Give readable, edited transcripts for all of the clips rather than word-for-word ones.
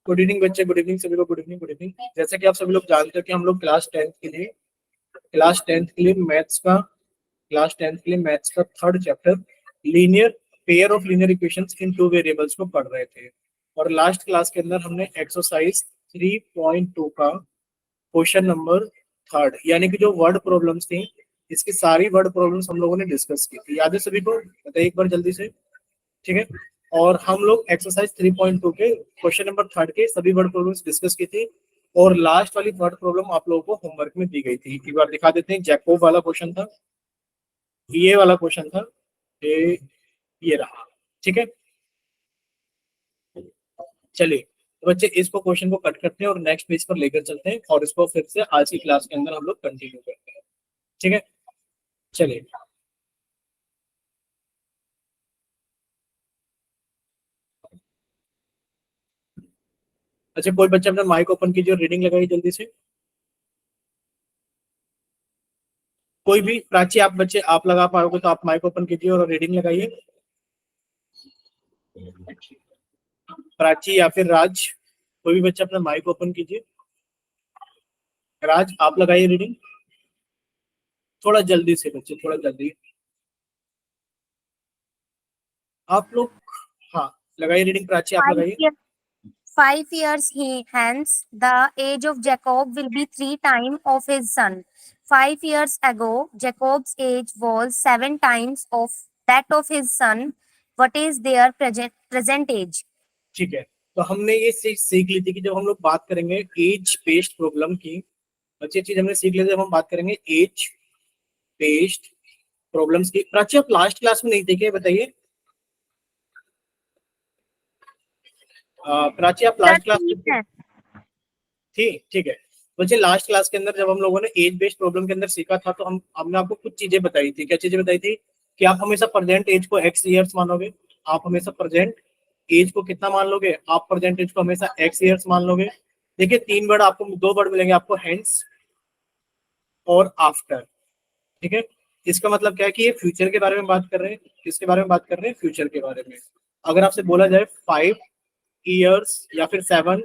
Good evening बच्चे, good evening सभी को, गुड इवनिंग गुड इवनिंग। जैसे कि आप सभी लोग जानते हो कि हम लोग क्लास टेंथ के लिए मैथ्स का third chapter linear pair of linear equations in two variables को पढ़ रहे थे। और लास्ट क्लास के अंदर हमने एक्सरसाइज 3.2 का क्वेश्चन नंबर थर्ड यानी कि जो वर्ड प्रॉब्लम्स थी, इसकी सारी वर्ड प्रॉब्लम्स हम लोगों ने डिस्कस की थी। याद है सभी को? बताइए एक बार जल्दी से। ठीक है। और हम लोग एक्सरसाइज 3.2 के क्वेश्चन नंबर थर्ड के सभी वर्ड प्रॉब्लम्स डिस्कस की थी। और लास्ट वाली वर्ड प्रॉब्लम आप लोगों को होमवर्क में दी गई थी। एक बार दिखा देते हैं। जैकोब वाला क्वेश्चन था, ये वाला क्वेश्चन था, ये रहा। ठीक है, चलिए तो बच्चे इसको क्वेश्चन को कट करते हैं और नेक्स्ट पेज पर लेकर चलते हैं और इसको फिर से आज की क्लास के अंदर हम लोग कंटिन्यू करते हैं। ठीक है, चलिए। अच्छा, कोई बच्चा अपना माइक ओपन कीजिए और रीडिंग लगाइए जल्दी से। कोई भी प्राची, आप बच्चे आप लगा पाओगे तो आप माइक ओपन कीजिए और रीडिंग लगाइए। प्राची या फिर राज, कोई भी बच्चा अपना माइक ओपन कीजिए। राज आप लगाइए रीडिंग, थोड़ा जल्दी से बच्चे, थोड़ा जल्दी आप लोग। हाँ, लगाइए रीडिंग। प्राची आप Five लगाइए। years, 5 years hence, the age of Jacob will be 3 times of his son. 5 years ago, Jacob's age was 7 times of that of his son. What is their present age? ठीक है, तो हमने ये सीख ली थी कि जब हम लोग बात करेंगे एज बेस्ड प्रॉब्लम की, अच्छी चीज हमने सीख ली थी। जब हम बात करेंगे एज बेस्ड प्रॉब्लम्स की, प्राची आप लास्ट क्लास में नहीं थे क्या? बताइए। प्राची आप Sir, लास्ट क्लास में ठीक थे? है। ठीक ठीक है बच्चे, लास्ट क्लास के अंदर जब हम लोगों ने एज बेस्ड प्रॉब्लम के अंदर सीखा था तो हमने आपको कुछ चीजें बताई थी। क्या चीजें बताई थी? कि आप हमेशा प्रेजेंट एज को एक्स ईयर्स मानोगे। आप हमेशा प्रेजेंट एज को कितना मान लोगे? आप प्रेजेंट एज को हमेशा एक्स ईयर्स मान लोगे। देखिए तीन वर्ड आपको, दो वर्ड मिलेंगे आपको, हेंस और आफ्टर। ठीक है, इसका मतलब क्या है कि ये फ्यूचर के बारे में बात कर रहे हैं। किसके बारे में बात कर रहे हैं? फ्यूचर के बारे में। अगर आपसे बोला जाए 5 years या फिर 7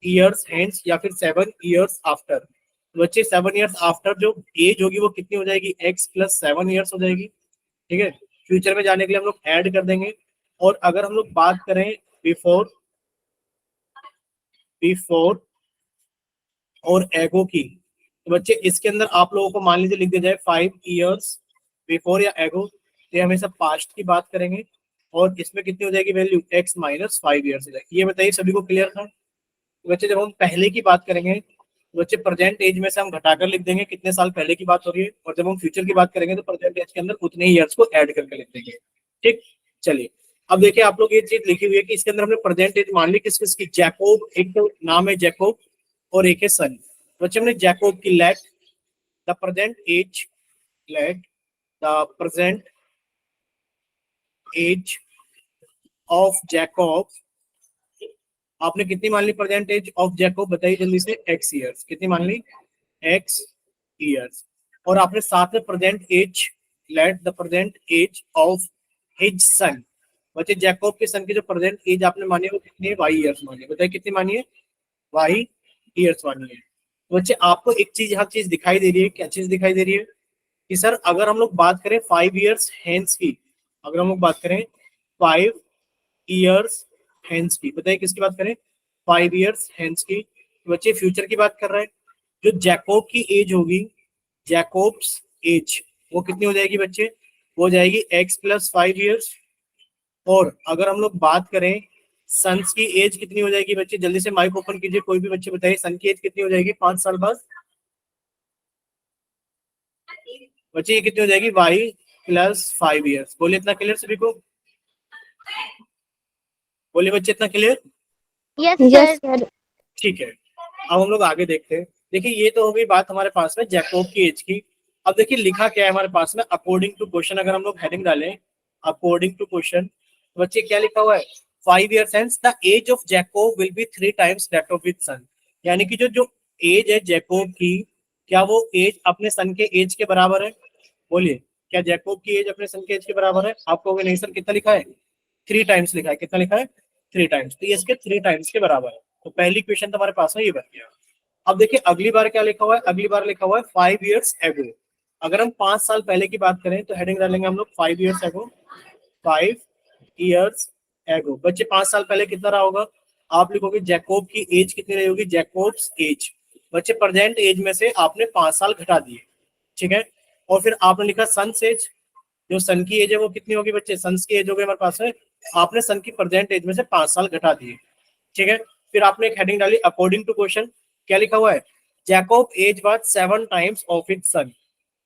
years हेंस या फिर 7 years आफ्टर, तो बच्चे 7 years आफ्टर जो एज होगी वो कितनी हो जाएगी? x + 7 years हो जाएगी। ठीक है, फ्यूचर में जाने के लिए हम लोग ऐड कर देंगे। और अगर हम लोग बात करें बिफोर बिफोर और एगो की, तो बच्चे इसके अंदर आप लोगों को मान लीजिए लिख दिया जाए 5 years बिफोर या एगो, तो हमेशा पास्ट की बात करेंगे। और इसमें कितनी हो जाएगी वैल्यू? x - 5 years हो जाएगी। ये बताइए सभी को क्लियर था? तो बच्चे जब हम पहले की बात करेंगे तो बच्चे प्रेजेंट एज में से हम घटाकर लिख देंगे कितने साल पहले की बात हो रही है। और जब हम फ्यूचर की बात करेंगे तो प्रेजेंट एज के अंदर उतने ही ईयर्स को ऐड करके लिख देंगे। ठीक, चलिए। अब देखिए आप लोग ये चीज लिखी हुई है कि इसके अंदर हमने प्रेजेंट एज मान ली किस किस की? जैकोब, एक तो नाम है जैकोब और एक है सन। बच्चे हमने जैकोब की let the present age, let the present age of Jacob, आपने कितनी मान ली प्रेजेंट एज ऑफ जैकोब? बताइए जल्दी से। X years. कितनी मान ली? X years. और आपने साथ में present age, let the present age of his son. बच्चे जैकोब के सन की जो प्रेजेंट एज आपने मानी है वो कितनी है? वाई ईयर्स मानी है। बताइए कितनी मानी है? वाई ईयर्स मानी है। तो बच्चे आपको एक चीज, यहाँ चीज दिखाई दे रही है। क्या चीज दिखाई दे रही है? कि सर अगर हम लोग बात करें 5 years हेंस की, अगर हम लोग बात करें 5 years हेंस की, बताइए किसकी बात करें? 5 years हेंस की। तो बच्चे फ्यूचर की बात कर रहे हैं। जो जैकोब की एज होगी, जैकोब्स एज, वो कितनी हो जाएगी बच्चे? वो हो जाएगी x + 5 years। और अगर हम लोग बात करें सन्स की एज कितनी हो जाएगी बच्चे? जल्दी से माइक ओपन कीजिए, कोई भी बच्चे बताइए सन की एज कितनी हो जाएगी 5 साल बाद? बच्चे ये कितनी हो जाएगी? y + 5 years। बोलिए इतना क्लियर सभी को? बोलिए बच्चे इतना क्लियर? Yes, sir. ठीक है, अब हम लोग आगे देखते हैं। देखिए ये तो हो गई बात हमारे पास में जैकोब की एज की। अब देखिए लिखा क्या है हमारे पास में, अकॉर्डिंग टू क्वेश्चन। अगर हम लोग हेडिंग डालें अकॉर्डिंग टू क्वेश्चन, तो बच्चे क्या लिखा हुआ है? 5 years hence the age of Jacob will be 3 times that of his son. यानी कि जो जो एज है जैकोब की, क्या वो एज अपने सन के एज के बराबर है? बोलिए, क्या जैकोब की एज अपने सन के एज के बराबर है? आप कहोगे नहीं सर, कितना लिखा है? 3 times लिखा है। कितना लिखा है? 3 times। तो ये इसके 3 times के बराबर है। तो पहली क्वेश्चन तुम्हारे पास में ये बन गया। अब देखिए अगली बार क्या लिखा हुआ है, अगली बार लिखा हुआ है 5 years ago। अगर हम 5 साल पहले की बात करें तो हेडिंग डालेंगे हम लोग 5 years ago, 5 years ago। बच्चे 5 साल पहले कितना रहा होगा, आप लिखोगे जैकोब की एज कितनी रही होगी, जैकोब्स एज। बच्चे प्रेजेंट एज में से आपने 5 साल घटा दिए, ठीक है। और फिर आपने लिखा सन्स एज, जो सन की एज है वो कितनी होगी बच्चे, सन्स की एज हो गई हमारे पास है, आपने सन की प्रेजेंट एज में से 5 साल घटा दिए, ठीक है। फिर आपने एक हेडिंग डाली अकॉर्डिंग टू क्वेश्चन, क्या लिखा हुआ है, Jacob age was 7 times of his son.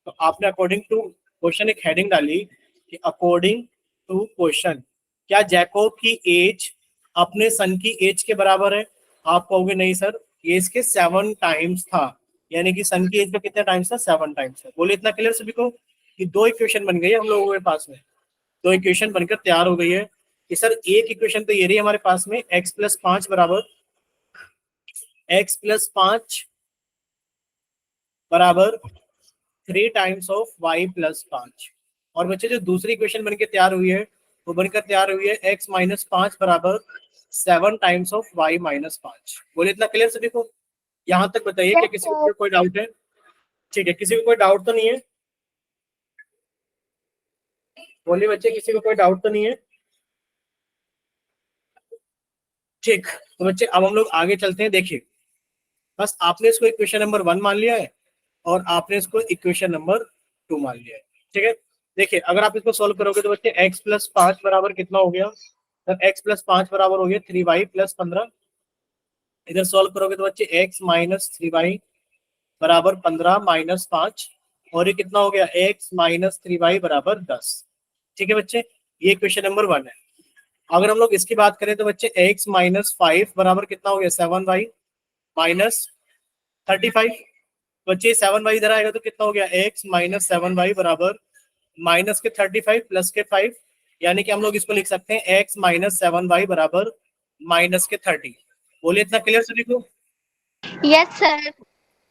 तो आपने अकॉर्डिंग टू क्वेश्चन एक हेडिंग डाली कि अकॉर्डिंग टू क्वेश्चन क्या जैकोब की एज अपने सन की एज के बराबर है। आप कहोगे नहीं सर, ये इसके 7 times था, यानी कि सन की एज का कितने टाइम्स था, 7 times था। बोले इतना क्लियर सभी को कि दो इक्वेशन बन गई है हम लोगों के पास में, दो इक्वेशन बनकर तैयार हो गई है कि सर एक इक्वेशन तो ये रही हमारे पास में x+5 बराबर x+5 बराबर 3 times ऑफ y+5। और बच्चे जो दूसरी इक्वेशन बनकर तैयार हुई है वो बनकर तैयार हुई है x-5 बराबर 7 times ऑफ y-5। बोले इतना क्लियर सभी को, यहां तक बताइए क्या किसी को कोई डाउट है, ठीक है, किसी को कोई डाउट तो नहीं है, बोलिए बच्चे किसी को कोई डाउट तो नहीं है, ठीक। तो बच्चे अब हम लोग आगे चलते हैं। देखिए बस आपने इसको इक्वेशन नंबर 1 मान लिया है और आपने इसको इक्वेशन नंबर 2 मान लिया है, ठीक है। देखिए अगर आप इसको सॉल्व करोगे तो बच्चे x+5 बराबर कितना हो गया, तो x+5 बराबर हो गया 3y+15। इधर सॉल्व करोगे तो बच्चे x-3y बराबर 15-5, और ये कितना हो गया x-3y बराबर 10, ठीक है बच्चे। ये क्वेश्चन नंबर 1 है। अगर हम लोग इसकी बात करें तो बच्चे x-5 बराबर कितना हो गया 7y माइनस 35। बच्चे 7y इधर आएगा तो कितना हो गया x-7y बराबर माइनस के 35 प्लस के 5, यानी कि हम लोग इसको लिख सकते हैं x-7y बराबर माइनस के 30। बोलिए इतना क्लियर सभी को, यस सर।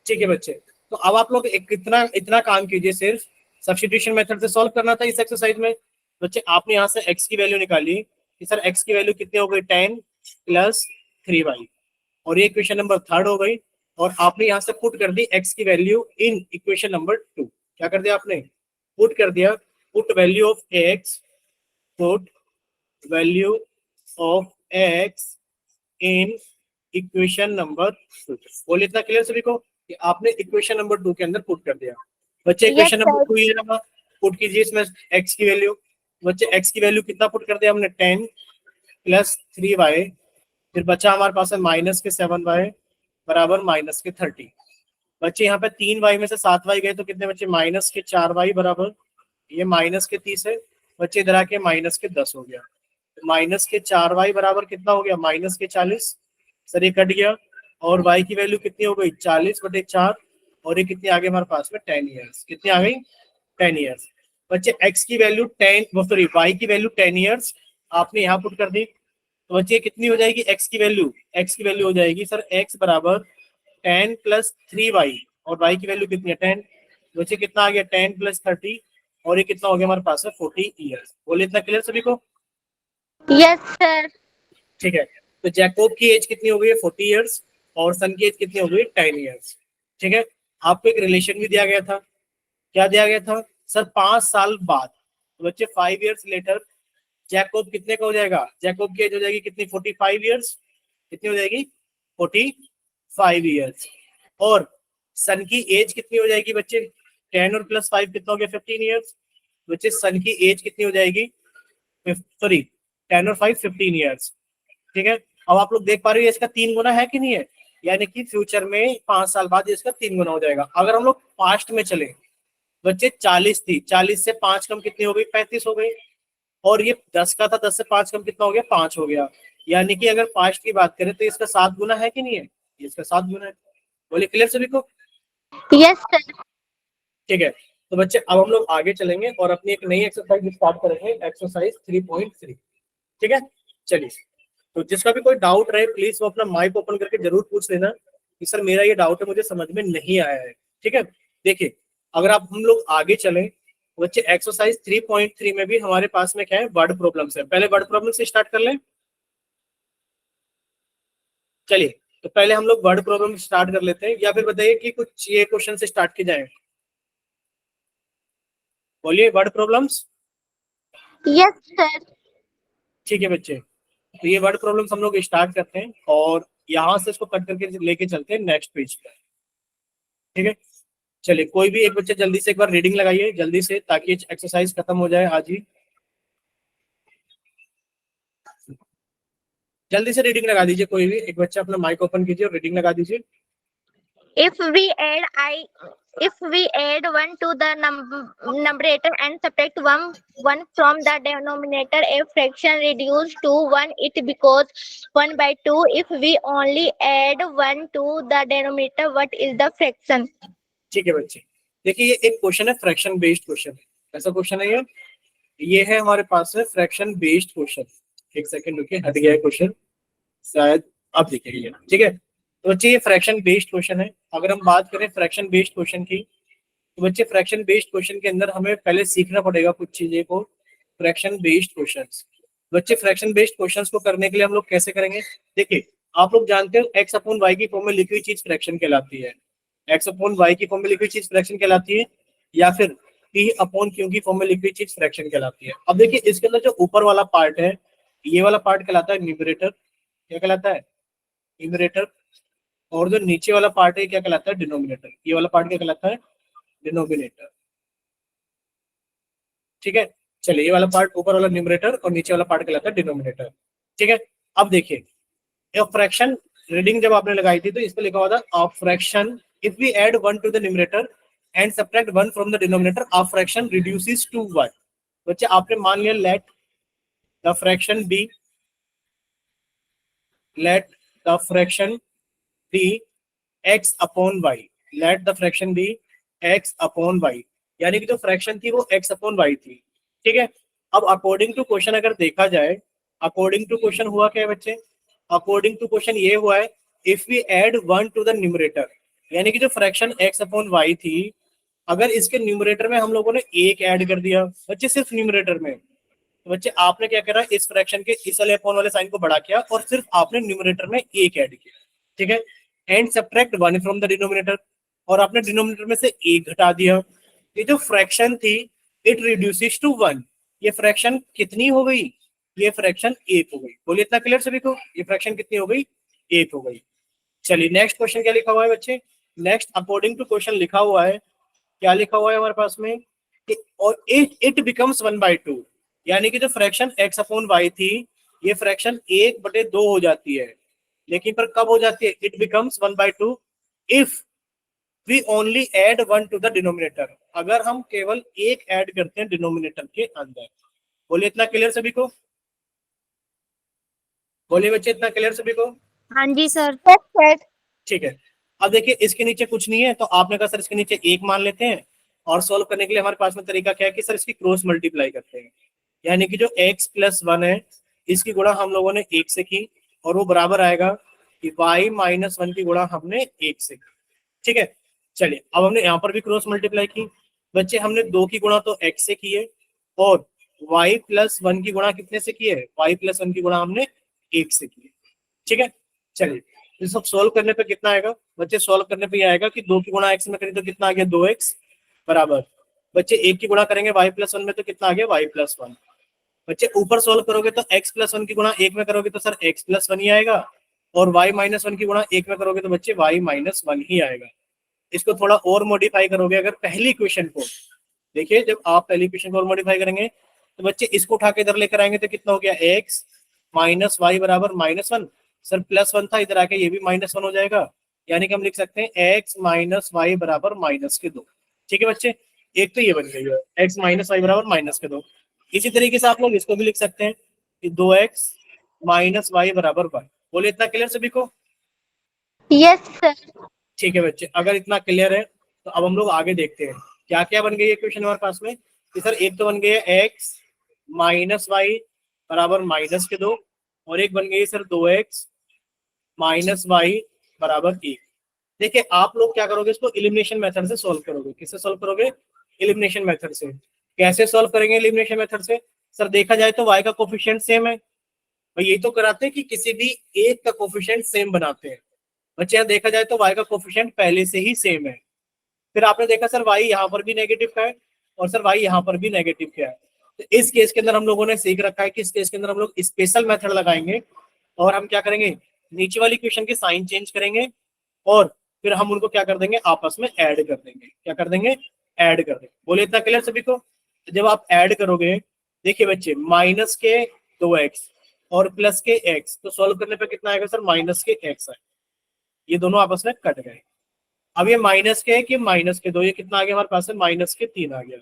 ठीक है बच्चे। तो अब आप लोग एक इतना इतना काम कीजिए, सिर्फ सब्स्टिट्यूशन मेथड से सॉल्व करना था इस एक्सरसाइज में। बच्चे आपने यहाँ से x की वैल्यू निकाली कि सर x की वैल्यू कितनी हो गई 10 + 3y, और ये इक्वेशन नंबर 3 हो गई। और आपने यहाँ से पुट कर दी x की वैल्यू इन इक्वेशन नंबर 2। क्या कर दिया आपने, पुट कर दिया, put value of x, put value of x in equation number 2। बोलिए इतना क्लियर सभी को कि आपने इक्वेशन नंबर 2 के अंदर पुट कर दिया। बच्चे इक्वेशन नंबर 2 ये रहा, पुट कीजिए इसमें x की वैल्यू। बच्चे x की वैल्यू कितना पुट कर दिया हमने 10 + 3y, फिर बचा हमारे पास है माइनस के 7y बराबर माइनस के 30। बच्चे यहाँ पे 3y में से 7y गए तो कितने बच्चे माइनस के 4y बराबर, ये माइनस के 30 है बच्चे, इधर आके माइनस के 10 हो गया। माइनस के 4y बराबर कितना हो गया माइनस के 40, सर ये कट गया। और y की वैल्यू कितनी हो गई 40/4, और ये कितनी आ गई हमारे पास में 10 ईयर्स, कितनी आ गई 10 ईयर्स। बच्चे x की वैल्यू 10, सॉरी y की वैल्यू 10 ईयर्स आपने यहाँ पुट कर दी, तो बच्चे कितनी हो जाएगी x की वैल्यू हो जाएगी सर x बराबर 10 + 3y, और y की वैल्यू कितनी है 10। बच्चे कितना आ गया 10 + 30, और ये कितना हो गया हमारे पास है 40 ईयर्स। बोलिए इतना क्लियर सभी को, यस सर। ठीक है। तो जैकोब की एज कितनी हो गई है 40 ईयर्स, और सन की एज कितनी हो गई 10 ईयर्स, ठीक है। आपको एक रिलेशन भी दिया गया था, क्या दिया गया था सर 5 साल बाद, तो बच्चे 5 years लेटर जैकोब कितने का हो जाएगा, जैकोब की एज हो जाएगी कितनी 45 ईयर्स, कितनी हो जाएगी 45 ईयर्स। और सन की एज कितनी हो जाएगी बच्चे 10 और +5 कितना हो गया 15 ईयर्स। बच्चे सन की एज कितनी हो जाएगी, सॉरी 10 और 5 15 ईयर्स, ठीक है। अब आप लोग देख पा रहे हो इसका 3 गुना है कि नहीं है, यानी कि फ्यूचर में 5 साल बाद इसका 3 गुना हो जाएगा। अगर हम लोग पास्ट में चले बच्चे 40 थी, 40 से 5 कम कितनी हो गई 35 हो गई, और ये 10 का था 10 से 5 कम कितना हो गया 5 हो गया, यानी कि अगर पास्ट की बात करें तो इसका 7 गुना है कि नहीं है, इसका 7 गुना है। बोले क्लियर सभी को, यस सर। ठीक है। तो बच्चे अब हम लोग आगे चलेंगे और अपनी एक नई एक्सरसाइज स्टार्ट करेंगे, एक्सरसाइज 3.3, ठीक है। चलिए, तो जिसका भी कोई डाउट रहे प्लीज वो अपना माइक ओपन करके जरूर पूछ लेना कि सर मेरा ये डाउट है, मुझे समझ में नहीं आया है, ठीक है। देखिए अगर आप हम लोग आगे चलें बच्चे एक्सरसाइज 3.3 में भी हमारे पास में क्या है वर्ड प्रॉब्लम्स है। पहले वर्ड प्रॉब्लम से स्टार्ट कर लें, चलिए। तो पहले हम लोग वर्ड प्रॉब्लम स्टार्ट कर लेते हैं, या फिर बताइए कि कुछ ये क्वेश्चन से स्टार्ट किए जाए। बोलिए वर्ड प्रॉब्लम्स। Yes, sir. ठीक है बच्चे, तो ये वर्ड प्रॉब्लम्स हम लोग स्टार्ट करते हैं और यहाँ से इसको कट करके लेके चलते हैं नेक्स्ट पेज पे। ठीक है, चलिए कोई भी एक बच्चे जल्दी से एक बार रीडिंग लगाइए जल्दी से, ताकि एक्सरसाइज खत्म हो जाए आज ही। जल्दी से रीडिंग लगा दीजिए, कोई भी एक बच्चा अपना माइक ओपन कीजिए और रीडिंग लगा दीजिए। If we add 1 to the numerator and subtract 1 from the denominator, a fraction reduced to 1, it becomes 1/2. If we only add 1 to the denominator, what is the fraction? ठीक है बच्चे, देखिए ये एक क्वेश्चन है फ्रैक्शन बेस्ड क्वेश्चन। ऐसा question है ये है हमारे पास है फ्रैक्शन बेस्ड क्वेश्चन। एक सेकंड रुकिए, हट गया है क्वेश्चन शायद, अब देखिए। ठीक है, तो बच्चे ये फ्रैक्शन बेस्ड क्वेश्चन है। अगर हम बात करें फ्रैक्शन बेस्ड क्वेश्चन की, तो बच्चे फ्रैक्शन बेस्ड क्वेश्चन के अंदर हमें पहले सीखना पड़ेगा कुछ चीजें को। फ्रैक्शन बेस्ड क्वेश्चंस, बच्चे फ्रैक्शन बेस्ड क्वेश्चंस को करने के लिए हम लोग कैसे करेंगे? देखिए आप लोग जानते हो एक्स अपॉन वाई की फॉर्म में लिखी हुई चीज फ्रैक्शन कहलाती है। एक्स अपॉन वाई की फॉर्म में लिखी हुई चीज फ्रैक्शन कहलाती है, या फिर पी अपॉन क्यू की फॉर्म में लिखी हुई चीज फ्रैक्शन कहलाती है। अब देखिए इसके अंदर जो ऊपर वाला पार्ट है, ये वाला पार्ट कहलाता है न्यूमरेटर। क्या कहलाता है? न्यूमरेटर। और जो नीचे वाला पार्ट है क्या कहलाता है? डिनोमिनेटर। ये वाला पार्ट क्या कहलाता है? डिनोमिनेटर। ठीक है, चलिए ये वाला पार्ट ऊपर वाला न्यूमरेटर और नीचे वाला पार्ट कहलाता है डिनोमिनेटर। ठीक है, अब देखिए फ्रैक्शन रीडिंग जब आपने लगाई थी तो इस पे लिखा हुआ था a fraction if we add 1 to the numerator and subtract 1 from the denominator a fraction reduces to 1। बच्चे आपने मान लिया let the fraction be x upon y। Let the fraction be x upon y, यानी कि जो fraction थी वो x upon y थी। ठीक है, अब अकॉर्डिंग टू क्वेश्चन अगर देखा जाए, अकॉर्डिंग टू क्वेश्चन हुआ क्या है बच्चे? अकॉर्डिंग टू क्वेश्चन ये हुआ है if we add 1 to the numerator, यानी कि जो फ्रैक्शन x अपॉन y थी, अगर इसके न्यूमरेटर में हम लोगों ने एक ऐड कर दिया बच्चे, सिर्फ न्यूमरेटर में, तो बच्चे आपने क्या करा, इस फ्रैक्शन के इस वाले अपॉन वाले साइन को बढ़ा किया और सिर्फ आपने न्यूमरेटर में एक ऐड किया। ठीक है, and subtract 1 from the denominator, और आपने डिनोमिनेटर में से एक घटा दिया। ये जो फ्रैक्शन थी इट रिड्यूसेस टू 1, ये फ्रैक्शन कितनी हो गई? ये फ्रैक्शन 1 हो गई। बोलिए इतना क्लियर सभी को? ये फ्रैक्शन कितनी हो गई? 1 हो गई। चलिए नेक्स्ट क्वेश्चन क्या लिखा हुआ है बच्चे? नेक्स्ट अकॉर्डिंग टू क्वेश्चन लिखा हुआ है, क्या लिखा हुआ है हमारे पास में कि और इट बिकम्स 1/2, यानी कि जो फ्रैक्शन x अपॉन y थी ये फ्रैक्शन 1/2 हो जाती है। लेकिन पर कब हो जाती है? It becomes 1/2 if we only add 1 to the denominator, अगर हम केवल एक ऐड करते हैं डिनोमिनेटर के अंदर। बोलिए इतना क्लियर सभी को? बोलिए बच्चे इतना क्लियर सभी को? हाँ जी सर। Yes, sir. ठीक है, अब देखिए इसके नीचे कुछ नहीं है, तो आपने कहा सर इसके नीचे एक मान लेते हैं, और सॉल्व करने के लिए हमारे पास में तरीका क्या है कि सर इसकी क्रॉस मल्टीप्लाई करते हैं, यानी कि जो x प्लस 1 है इसकी गुणा हम लोगों ने 1 से की, और वो बराबर आएगा कि y माइनस 1 की गुणा हमने 1 से की। ठीक है, चलिए अब हमने यहाँ पर भी क्रॉस मल्टीप्लाई की। बच्चे हमने 2 की गुणा तो x से की है, और y प्लस 1 की गुणा कितने से की है? y प्लस 1 की गुणा हमने 1 से की है। ठीक है, चलिए ये सब सोल्व करने पे कितना आएगा बच्चे? सोल्व करने पे ये आएगा कि 2 की गुणा x में करें तो कितना आ गया? 2x बराबर, बच्चे 1 की गुणा करेंगे y प्लस 1 में तो कितना आ गया? y plus 1। बच्चे ऊपर सोल्व करोगे तो x प्लस 1 की गुणा 1 में करोगे तो सर x प्लस 1 ही आएगा, और y माइनस 1 की गुणा 1 में करोगे तो बच्चे y माइनस 1 ही आएगा। इसको थोड़ा और मॉडिफाई करोगे अगर पहली क्वेश्चन को, देखिए जब आप पहली क्वेश्चन को और मॉडिफाई करेंगे तो बच्चे इसको उठा के इधर लेकर आएंगे तो कितना हो गया? x माइनस वाई बराबर -1। सर प्लस 1 था, इधर आके ये भी -1 हो जाएगा, यानी कि हम लिख सकते हैं x माइनस वाई बराबर -2। ठीक है बच्चे, एक तो ये बन गई है x माइनस वाई बराबर -2। इसी तरीके से आप लोग इसको भी लिख सकते हैं कि 2x माइनस वाई बराबर 1। बोले इतना क्लियर सभी को? Yes, sir. ठीक है बच्चे, अगर इतना क्लियर है तो अब हम लोग आगे देखते हैं क्या क्या बन गई है क्वेश्चन हमारे पास में। कि सर एक तो बन गई है x माइनस वाई बराबर -2, और एक बन गई है सर 2x माइनस वाई बराबर 1। देखिए आप लोग क्या करोगे, इसको एलिमिनेशन मेथड से सॉल्व करोगे। किससे सॉल्व करोगे? एलिमिनेशन मेथड से। कैसे सॉल्व करेंगे एलिमिनेशन मेथड से? सर देखा जाए तो y का कोफिशिएंट सेम है, और यही तो कराते हैं कि किसी भी एक का कोफिशिएंट सेम बनाते हैं। बच्चे यहाँ देखा जाए तो y का कोफिशिएंट पहले से ही सेम है। फिर आपने देखा सर y यहाँ पर भी नेगेटिव का है और सर y यहाँ पर भी नेगेटिव का है। तो इस केस के अंदर हम लोगों ने सीख रखा है कि इस केस के अंदर हम लोग स्पेशल मेथड लगाएंगे और हम क्या करेंगे, नीचे वाली इक्वेशन की साइन चेंज करेंगे और फिर हम उनको क्या कर देंगे, आपस में ऐड कर देंगे। क्या कर देंगे, ऐड कर देंगे। बोले इतना क्लियर सभी को? जब आप ऐड करोगे, देखिए बच्चे, माइनस के 2x और प्लस के x, तो सॉल्व करने पे कितना आएगा सर, माइनस के x है। ये दोनों आपस में कट गए। अब ये माइनस के कि माइनस के 2, ये कितना आ गया हमारे पास में, माइनस के 3 आ गया।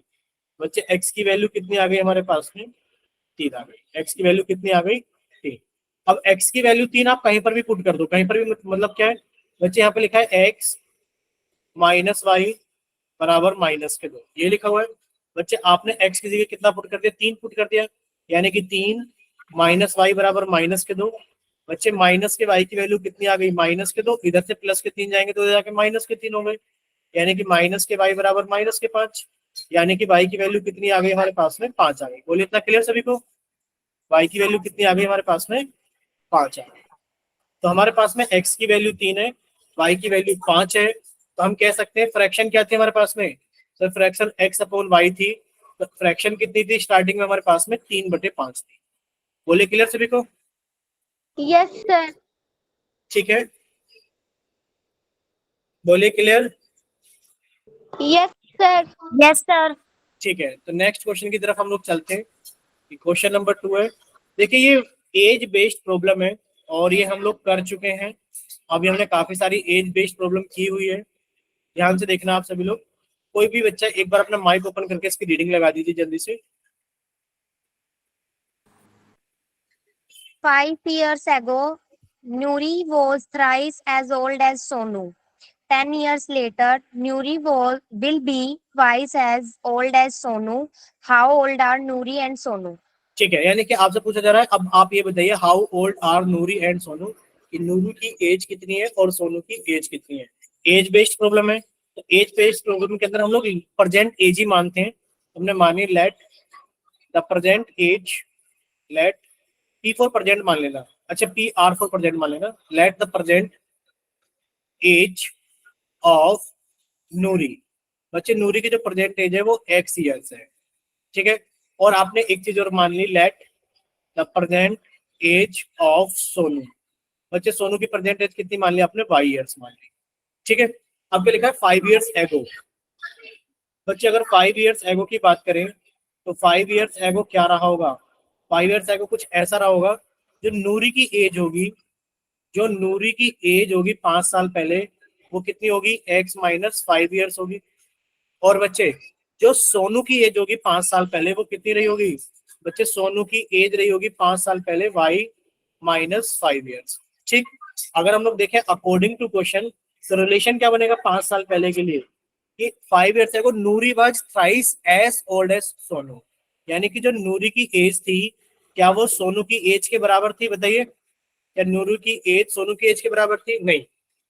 बच्चे x की वैल्यू कितनी आ गई हमारे पास में, 3 आ गई। x की वैल्यू कितनी आ गई, 3। अब x की वैल्यू 3 आप कहीं पर भी पुट कर दो, कहीं पर भी, मतलब क्या है बच्चे, यहाँ पे लिखा है x माइनस वाई बराबर माइनस के 2, ये लिखा हुआ है। बच्चे आपने x की जगह कितना पुट कर दिया, 3 पुट कर दिया, यानी कि 3 माइनस वाई बराबर माइनस के 2। बच्चे माइनस के y की वैल्यू कितनी आ गई, माइनस के 2, इधर से प्लस के 3 जाएंगे तो इधर जाके माइनस के 3 हो गए, यानी कि माइनस के y बराबर माइनस के 5, यानी कि y की वैल्यू कितनी आ गई हमारे पास में, 5 आ गई। बोलिए इतना क्लियर सभी को? y की वैल्यू कितनी आ गई हमारे पास में, 5 आ गई। तो हमारे पास में x की वैल्यू 3 है, y की वैल्यू 5 है, तो हम कह सकते हैं फ्रैक्शन क्या थी हमारे पास में, sir fraction x upon y थी। तो फ्रैक्शन कितनी थी स्टार्टिंग में हमारे पास में, 3/5 थी। बोले क्लियर सभी को? Yes, sir. ठीक है, बोले clear? Yes, sir. Yes, sir. ठीक है, तो नेक्स्ट क्वेश्चन की तरफ हम लोग चलते हैं। क्वेश्चन नंबर 2 है। देखिए ये एज बेस्ड प्रॉब्लम है और ये हम लोग कर चुके हैं। अभी हमने काफी सारी एज बेस्ड प्रॉब्लम की हुई है। ध्यान से देखना आप सभी लोग। कोई भी बच्चा एक बार अपना माइक ओपन करके इसकी रीडिंग लगा दीजिए जल्दी से। 5 years ago, Nuri was thrice as old as Sonu. 10 years later, Nuri will be twice as old as Sonu. How old are Nuri and Sonu? ठीक है, यानी कि आपसे पूछा जा रहा है, अब आप ये बताइए, how old are Noori and Sonu, कि नूरू की एज कितनी है और सोनू की एज कितनी है। एज बेस्ड प्रॉब्लम है, तो एज बेस्ड प्रॉब्लम के अंदर हम लोग प्रेजेंट एज ही मानते हैं। हमने मानी let the present age, let P for present मान लेना, अच्छा पी आर फॉर प्रेजेंट मान लेना, let the present age of Noori. बच्चे नूरी की जो प्रेजेंट एज है वो x ईयर्स है, ठीक है। और आपने एक चीज और मान ली, let the present age of Sonu. बच्चे सोनू की प्रेजेंट एज कितनी मान ली आपने, y ईयर्स मान ली, ठीक है। अब क्या लिखा है, 5 ईयर्स एगो। बच्चे अगर 5 ईयर्स एगो की बात करें तो 5 ईयर्स एगो क्या रहा होगा, 5 ईयर्स एगो कुछ ऐसा रहा होगा, जो नूरी की एज होगी, जो नूरी की एज होगी 5 साल पहले, वो कितनी होगी, x माइनस 5 ईयर्स होगी। और बच्चे जो सोनू की एज होगी 5 साल पहले, वो कितनी रही होगी, बच्चे सोनू की एज रही होगी 5 साल पहले y माइनस 5 ईयर्स, ठीक। अगर हम लोग देखें अकॉर्डिंग टू क्वेश्चन, तो रिलेशन क्या बनेगा 5 साल पहले के लिए, कि 5 years ago Noori was thrice as old as Sonu, यानी कि जो नूरी की एज थी, क्या वो सोनू की एज के बराबर थी, बताइए। क्या नूरू की एज सोनू की एज के बराबर थी, नहीं,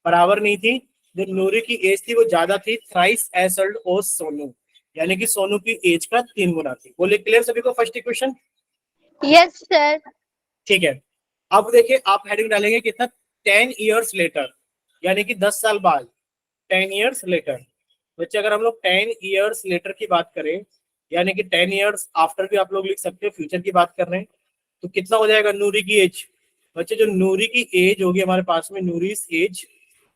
बराबर नहीं थी। जो नूरी की एज थी वो ज्यादा थी, thrice as old as Sonu, यानी कि सोनू की एज का 3 गुना थी। बोले क्लियर सभी को फर्स्ट इक्वेशन? Yes, sir. ठीक है। अब देखिए आप हेडिंग डालेंगे कितना, 10 ईयर्स लेटर, यानी कि 10 साल बाद, 10 ईयर्स लेटर। बच्चे अगर हम लोग 10 ईयर्स लेटर की बात करें, यानी कि 10 ईयर्स आफ्टर भी आप लोग लिख सकते हैं, फ्यूचर की बात कर रहे हैं, तो कितना हो जाएगा नूरी की एज। बच्चे जो नूरी की एज होगी हमारे पास में, नूरी एज,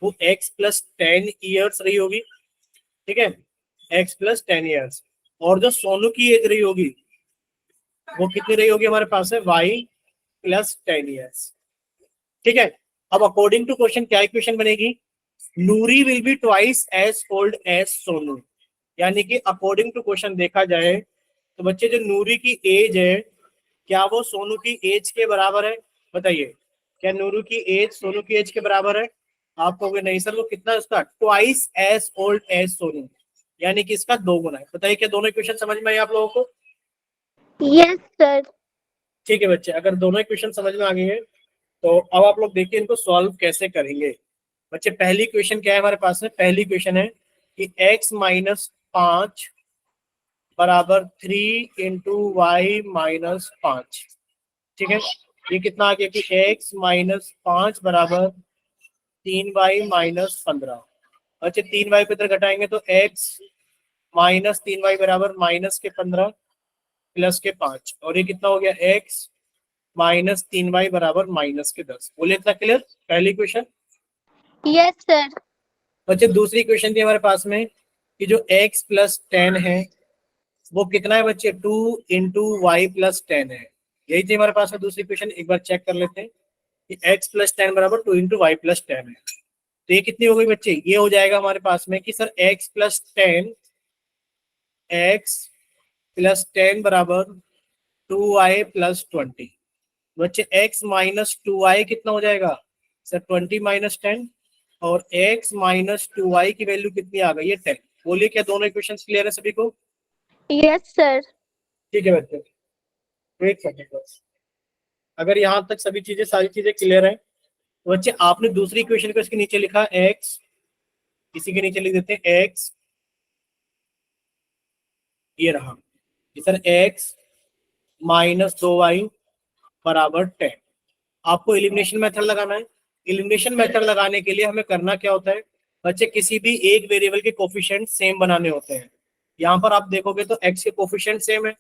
वो x प्लस 10 ईयर्स रही होगी, ठीक है, x प्लस 10 ईयर्स। और जो सोनू की एज रही होगी वो कितनी रही होगी हमारे पास है, y प्लस 10 ईयर्स, ठीक है। अब अकॉर्डिंग टू क्वेश्चन क्या इक्वेशन बनेगी, Noori will be twice as old as Sonu, यानी कि अकॉर्डिंग टू क्वेश्चन देखा जाए तो बच्चे जो नूरी की एज है, क्या वो सोनू की एज के बराबर है, बताइए। क्या नूरू की एज सोनू की एज के बराबर है? आप कहोगे नहीं सर, वो कितना, उसका twice as old as Sonu, यानी कि इसका 2 गुना है। बताइए क्या दोनों इक्वेशन समझ में आई आप लोगों को? Yes, sir. ठीक है बच्चे, अगर दोनों इक्वेशन समझ में आ गई है तो अब आप लोग देखिए इनको सॉल्व कैसे करेंगे। बच्चे पहली इक्वेशन क्या है हमारे पास में, पहली इक्वेशन है कि x माइनस 5 बराबर 3 इंटू वाई माइनस 5, ठीक है। ये कितना आ गया कि x माइनस 5 बराबर 3y माइनस 15। अच्छा 3y पे इधर घटाएंगे तो x माइनस 3y बराबर माइनस के 15 प्लस के 5, और ये कितना हो गया x माइनस 3y बराबर माइनस के 10। बोले इतना क्लियर पहली क्वेश्चन। Yes, sir. अच्छा दूसरी क्वेश्चन थी हमारे पास में कि जो x प्लस 10 है वो कितना है बच्चे, 2 इंटू वाई प्लस 10 है। यही थी हमारे पास में दूसरी क्वेश्चन, एक बार चेक कर लेते हैं कि x प्लस 10 बराबर 2 इंटू वाई प्लस 10 है। तो ये कितनी हो गई बच्चे, ये हो जाएगा हमारे पास में कि सर x प्लस 10 बराबर 2y प्लस 20। बच्चे x माइनस 2y कितना हो जाएगा सर, 20 माइनस 10, और x माइनस 2y की वैल्यू कितनी आ गई है 10। बोलिए क्या दोनों इक्वेशन क्लियर है सभी को? Yes, sir. ठीक है बच्चे, वेट सेकंड बस। अगर यहाँ तक सभी चीजें सारी चीजें क्लियर है तो बच्चे आपने दूसरी इक्वेशन को इसके नीचे लिखा x, इसी के नीचे लिख देते हैं x, ये रहा कि सर x माइनस 2y बराबर 10। आपको एलिमिनेशन मेथड लगाना है। एलिमिनेशन मेथड लगाने के लिए हमें करना क्या होता है बच्चे, किसी भी एक वेरिएबल के कोफिशिएंट सेम बनाने होते हैं। यहाँ पर आप देखोगे तो x के कोफिशिएंट सेम है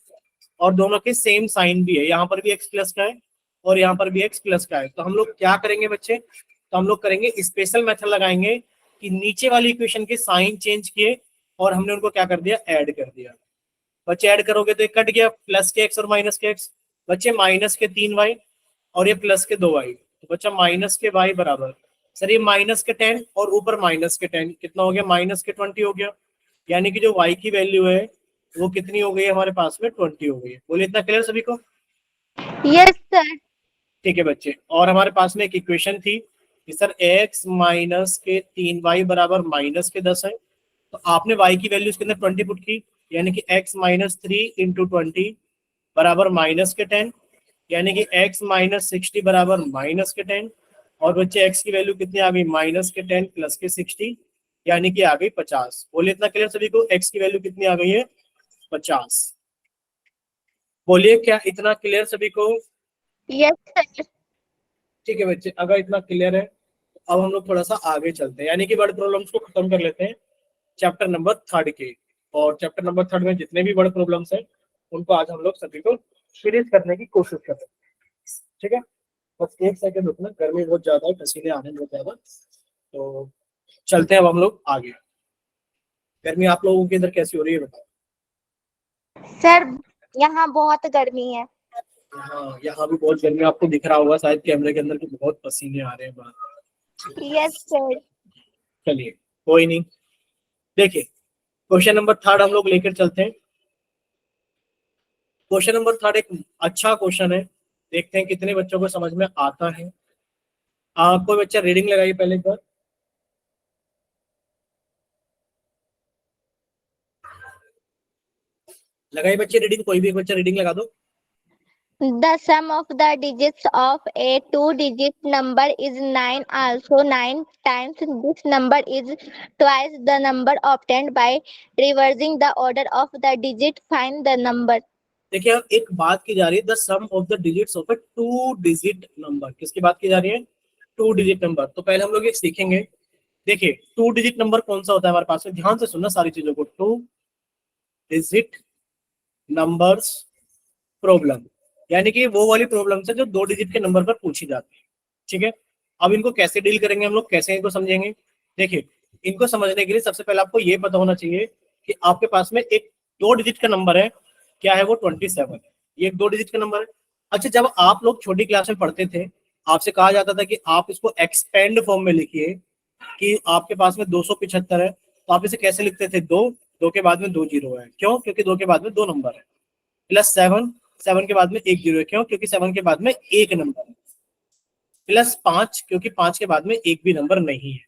और दोनों के सेम साइन भी है, यहाँ पर भी x प्लस का है और यहाँ पर भी x प्लस का है। तो हम लोग क्या करेंगे बच्चे, तो हम लोग करेंगे स्पेशल मेथड लगाएंगे कि नीचे वाली इक्वेशन के साइन चेंज किए और हमने उनको क्या कर दिया, ऐड कर दिया। बच्चे ऐड करोगे तो ये कट गया, प्लस के x और माइनस के x, बच्चे माइनस के 3y और ये प्लस के 2y, तो बच्चा माइनस के y बराबर सर ये माइनस के 10 और ऊपर माइनस के 10 कितना हो गया, माइनस के 20 हो गया। यानी कि जो y की वैल्यू है वो कितनी हो गई है हमारे पास में, 20 हो गई है। बोलिए इतना क्लियर सभी को? Yes, sir. ठीक है बच्चे, और हमारे पास में एक इक्वेशन थी कि सर x माइनस के 3y बराबर माइनस के 10 है। तो आपने y की वैल्यू इसके अंदर 20 पुट की, यानी कि x माइनस 3 इंटू 20 बराबर माइनस के 10, यानी कि x माइनस 60 बराबर माइनस के 10। और बच्चे x की वैल्यू कितनी आ गई, माइनस के 10 प्लस के 60, यानी कि आ गई 50। बोलिए इतना क्लियर सभी को, x की वैल्यू कितनी आ गई है, 50। बोलिए क्या इतना क्लियर सभी को? Yes, sir. ठीक है बच्चे, अगर इतना क्लियर है तो अब हम लोग थोड़ा सा आगे चलते हैं, यानी कि वर्ड प्रॉब्लम्स को खत्म कर लेते हैं चैप्टर नंबर 3 के। और चैप्टर नंबर 3 में जितने भी वर्ड प्रॉब्लम्स हैं उनको आज हम लोग सभी को फिनिश करने की कोशिश कर रहे हैं। ठीक है, बस एक सेकंड रुकना, गर्मी बहुत ज्यादा है, पसीने आ रहे हैं बहुत ज्यादा, तो चलते हैं अब हम लोग आगे। गर्मी आप लोगों के इधर कैसी हो रही है बताओ? सर यहाँ बहुत गर्मी है। हाँ यहाँ भी बहुत गर्मी, आपको दिख रहा होगा शायद कैमरे के अंदर कि बहुत पसीने आ रहे हैं बाहर। Yes, sir. चलिए कोई नहीं, देखिए क्वेश्चन नंबर 3 हम लोग लेकर चलते हैं। क्वेश्चन नंबर 3 एक अच्छा क्वेश्चन है, देखते हैं कितने बच्चों को समझ में आता है। कोई बच्चा रीडिंग लगाइए पहले एक बार। लगाइए बच्चे रीडिंग, कोई भी एक बच्चा रीडिंग लगा दो। The sum of the digits of a two-digit number is 9. Also, 9 times this number is twice the number obtained by reversing the order of the digit. Find the number. देखिए एक बात की जा रही है, the sum of the digits of a 2 digit number. किसकी बात की जा रही है, 2 डिजिट नंबर। तो पहले हम लोग ये सीखेंगे। देखिए 2 डिजिट नंबर कौन सा होता है हमारे पास में, ध्यान से सुनना सारी चीजों को। 2 डिजिट नंबर्स प्रॉब्लम, यानी कि वो वाली प्रॉब्लम है जो 2 डिजिट के नंबर पर पूछी जाती है। ठीक है, अब इनको कैसे डील करेंगे हम लोग, कैसे इनको समझेंगे? देखिए इनको समझने के लिए सबसे पहले आपको ये पता होना चाहिए कि आपके पास में एक 2 डिजिट का नंबर है, क्या है वो, 27 है। ये एक 2 डिजिट का नंबर है। अच्छा जब आप लोग छोटी क्लास में पढ़ते थे, आपसे कहा जाता था कि आप इसको एक्सपेंड फॉर्म में लिखिए, कि आपके पास में 275 है तो आप इसे कैसे लिखते थे, 2 के बाद में 2 जीरो है, क्यों, क्योंकि 2 के बाद में 2 नंबर है। प्लस 7 के बाद में 1 जीरो है, क्यों, क्योंकि 7 के बाद में 1 नंबर है। प्लस 5 क्योंकि 5 के बाद में एक भी नंबर नहीं है।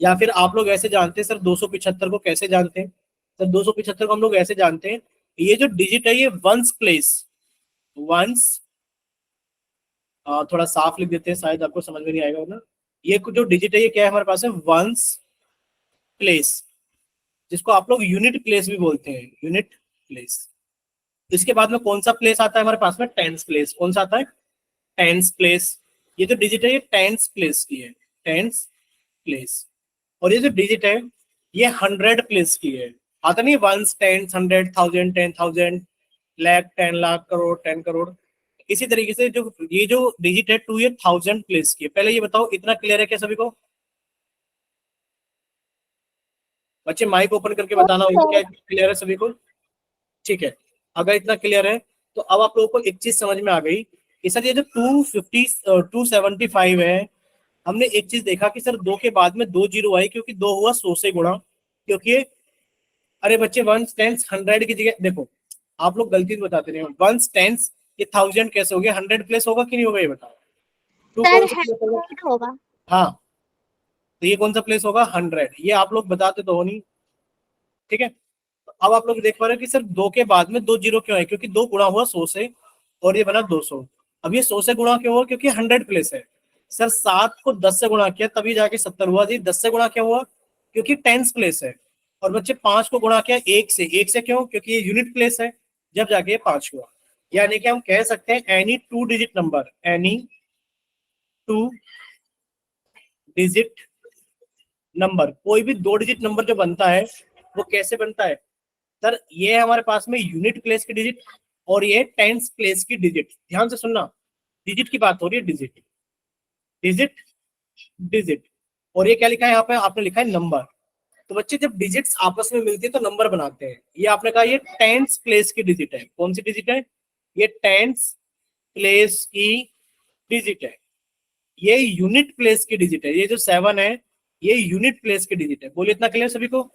या फिर आप लोग ऐसे जानते हैं सर 275 को कैसे जानते हैं, सर 275 को हम लोग ऐसे जानते हैं, ये जो डिजिट है ये वंस प्लेस, वंस, थोड़ा साफ लिख देते हैं शायद आपको समझ में नहीं आएगा ना। ये जो डिजिट है ये क्या है हमारे पास है, वंस प्लेस, जिसको आप लोग यूनिट प्लेस भी बोलते हैं, यूनिट प्लेस। इसके बाद में कौन सा प्लेस आता है हमारे पास में, टेंस प्लेस। कौन सा आता है, टेंस प्लेस। ये जो डिजिट है ये टेंस प्लेस की है, टेंस प्लेस। और ये जो डिजिट है ये 100 प्लेस की है, आता नहीं वंस, टेंस, 100, 1000, 10,000, लाख, 10 लाख, करोड़, 10 करोड़। इसी तरीके से जो ये जो डिजिट है 2 ये 1000 प्लेस की है। पहले ये बताओ इतना क्लियर है क्या सभी को? बच्चे माइक ओपन करके बताना होगा क्या क्लियर है सभी को? ठीक है, अगर इतना क्लियर है तो अब आप लोगों को एक चीज समझ में आ गई कि सर ये जो 275 है, हमने एक चीज देखा कि सर 2 के बाद में 2 जीरो आई क्योंकि 2 हुआ 100 से गुणा, क्योंकि अरे बच्चे वंस, टेंस, 100 की जगह देखो आप लोग गलती से बताते रहे, वंस, टेंस, ये 1000 कैसे हो गया? 100 प्लेस होगा कि नहीं होगा ये बताओ? 2 सर कौन सा प्लेस होगा? 100 होगा। हाँ, तो ये कौन सा प्लेस होगा? 100। ये आप लोग बताते तो हो नहीं, ठीक है। अब आप लोग देख पा रहे हो कि सर 2 के बाद में 2 जीरो क्यों है? क्योंकि 2 गुणा हुआ 100 से और ये बना 200। अब ये 100 से गुणा क्यों हुआ? क्योंकि 100 प्लेस है। सर 7 को 10 से गुणा किया तभी जाके 70 हुआ जी। 10 से गुणा क्या हुआ? क्योंकि टेंस प्लेस है। और बच्चे 5 को गुणा किया 1 से। 1 से क्यों? क्योंकि ये यूनिट प्लेस है, जब जाके ये 5 हुआ। यानी कि हम कह सकते हैं any 2 digit number, any 2 digit number, कोई भी 2 डिजिट नंबर जो बनता है वो कैसे बनता है? सर ये है हमारे पास में यूनिट प्लेस की डिजिट और ये टेंस प्लेस की डिजिट। ध्यान से सुनना, डिजिट की बात हो रही है, डिजिट, डिजिट, डिजिट। और ये क्या लिखा है यहाँ पे? आपने लिखा है नंबर। तो बच्चे जब डिजिट्स आपस में मिलती है तो नंबर बनाते हैं। ये आपने कहा ये टेंस प्लेस की डिजिट है। कौन सी डिजिट है? ये टेंस प्लेस की डिजिट है। ये यूनिट प्लेस की डिजिट है। ये जो 7 है ये यूनिट प्लेस की डिजिट है। बोलिए इतना क्लियर सभी को?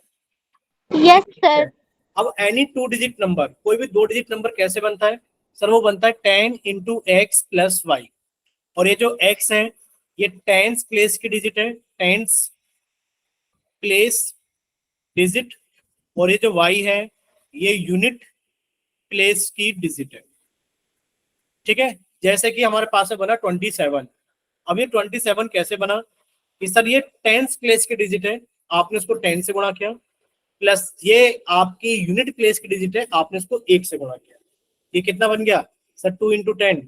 Yes sir. अब एनी 2 डिजिट नंबर, कोई भी 2 डिजिट नंबर कैसे बनता है? सर वो बनता है 10 इंटू एक्स प्लस वाई। और ये जो x है ये टेंस प्लेस की डिजिट है, टेंस प्लेस डिजिट। और ये जो y है ये यूनिट प्लेस की डिजिट है, ठीक है। जैसे कि हमारे पास में बना 27। अब ये 27 कैसे बना कि सर ये टेंस प्लेस की डिजिट है, आपने उसको 10 से गुणा किया, प्लस ये आपकी यूनिट प्लेस की डिजिट है, आपने इसको 1 से गुणा किया। ये कितना बन गया सर? 2 इंटू 10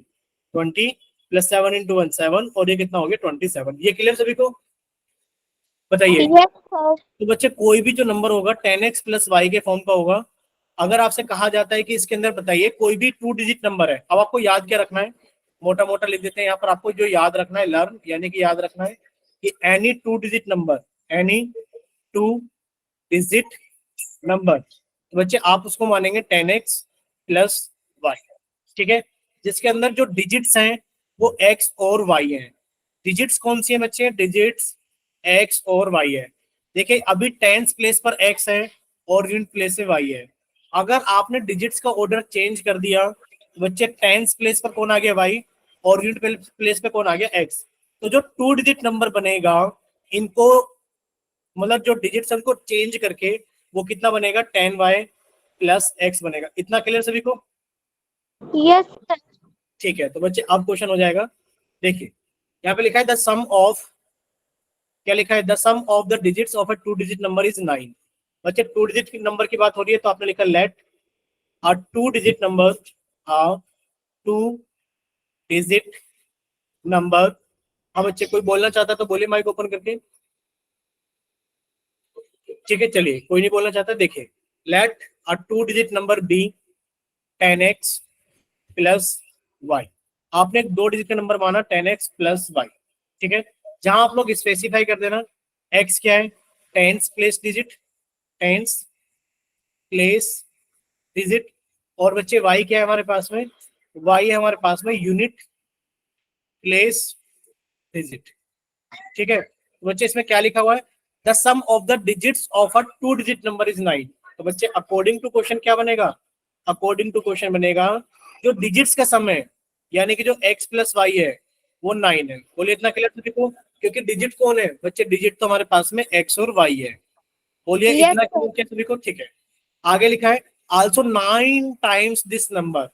20 प्लस 7 इंटू 1 7, और ये कितना हो गया? 27। ये क्लियर सभी को? बताइए। Yes sir. तो बच्चे कोई भी जो नंबर होगा 10x प्लस वाई के फॉर्म का होगा। अगर आपसे कहा जाता है कि इसके अंदर बताइए कोई भी 2 डिजिट नंबर है, अब आपको याद क्या रखना है? मोटा मोटा लिख देते हैं यहाँ पर। आपको जो याद रखना है, लर्न यानी कि याद रखना है कि any 2 digit number, any 2 digit number, तो बच्चे आप उसको मानेंगे 10x प्लस वाई, ठीक है। जिसके अंदर जो डिजिट्स हैं वो x और y हैं। डिजिट्स कौन सी है बच्चे? डिजिट्स x और y है। देखिए अभी टेंस प्लेस पर x है और यूनिट प्लेस पे y है। अगर आपने डिजिट्स का ऑर्डर चेंज कर दिया तो बच्चे टेंस प्लेस पर कौन आ गया? y, और यूनिट प्लेस पे कौन आ गया? x। तो जो 2 डिजिट नंबर बनेगा इनको, मतलब जो डिजिट्स उनको चेंज करके वो कितना बनेगा? 10y प्लस x बनेगा। इतना क्लियर सभी को? Yes sir. ठीक है, तो बच्चे अब क्वेश्चन हो जाएगा। देखिए यहाँ पे लिखा है द सम ऑफ, क्या लिखा है? The sum of the digits of a 2 digit number is 9। बच्चे 2 डिजिट नंबर की बात हो रही है तो आपने लिखा late a 2 digit number, a 2 digit number. हाँ बच्चे कोई बोलना चाहता तो बोलिए माइक ओपन करके। ठीक है चलिए, कोई नहीं बोलना चाहता। देखिए let a 2 digit number be 10x plus y. आपने एक 2 डिजिट का नंबर माना 10x प्लस वाई, ठीक है। जहां आप लोग स्पेसिफाई कर देना x क्या है? Tens place digit, tens place digit. और बच्चे y क्या है हमारे पास में? y है हमारे पास में यूनिट प्लेस डिजिट, ठीक है। तो बच्चे इसमें क्या लिखा हुआ है? The sum of the digits of a 2 digit number is 9। तो बच्चे अकॉर्डिंग टू क्वेश्चन क्या बनेगा? अकॉर्डिंग टू क्वेश्चन बनेगा जो डिजिट्स का सम है यानी कि जो x प्लस वाई है वो 9 है। बोलिए इतना क्लियर सभी को? क्योंकि डिजिट कौन है बच्चे? डिजिट तो हमारे पास में x और y है। बोलिए यस इतना सर। क्लियर क्या सभी को? ठीक है। आगे लिखा है also 9 times this number,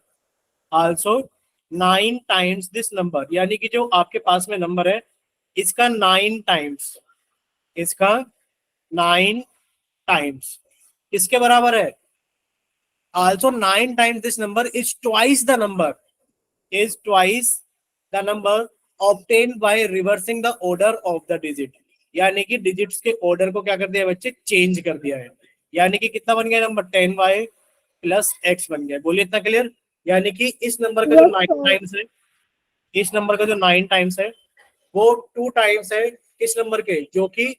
also 9 times this number, यानी कि जो आपके पास में नंबर है इसका 9 टाइम्स, इसका 9 टाइम्स इसके बराबर है। Also 9 times this number is twice the number, is twice the number obtained by reversing the order of the digit। यानी कि डिजिट्स के ऑर्डर को क्या कर दिया है बच्चे, चेंज कर दिया है। यानी कि कितना बन गया नंबर, 10y प्लस x बन गया। बोलिए इतना क्लियर। यानी कि इस नंबर का जो Yes, 9 sir. टाइम्स है, इस नंबर का जो 9 टाइम्स है वो 2 टाइम्स है किस नंबर के, जो कि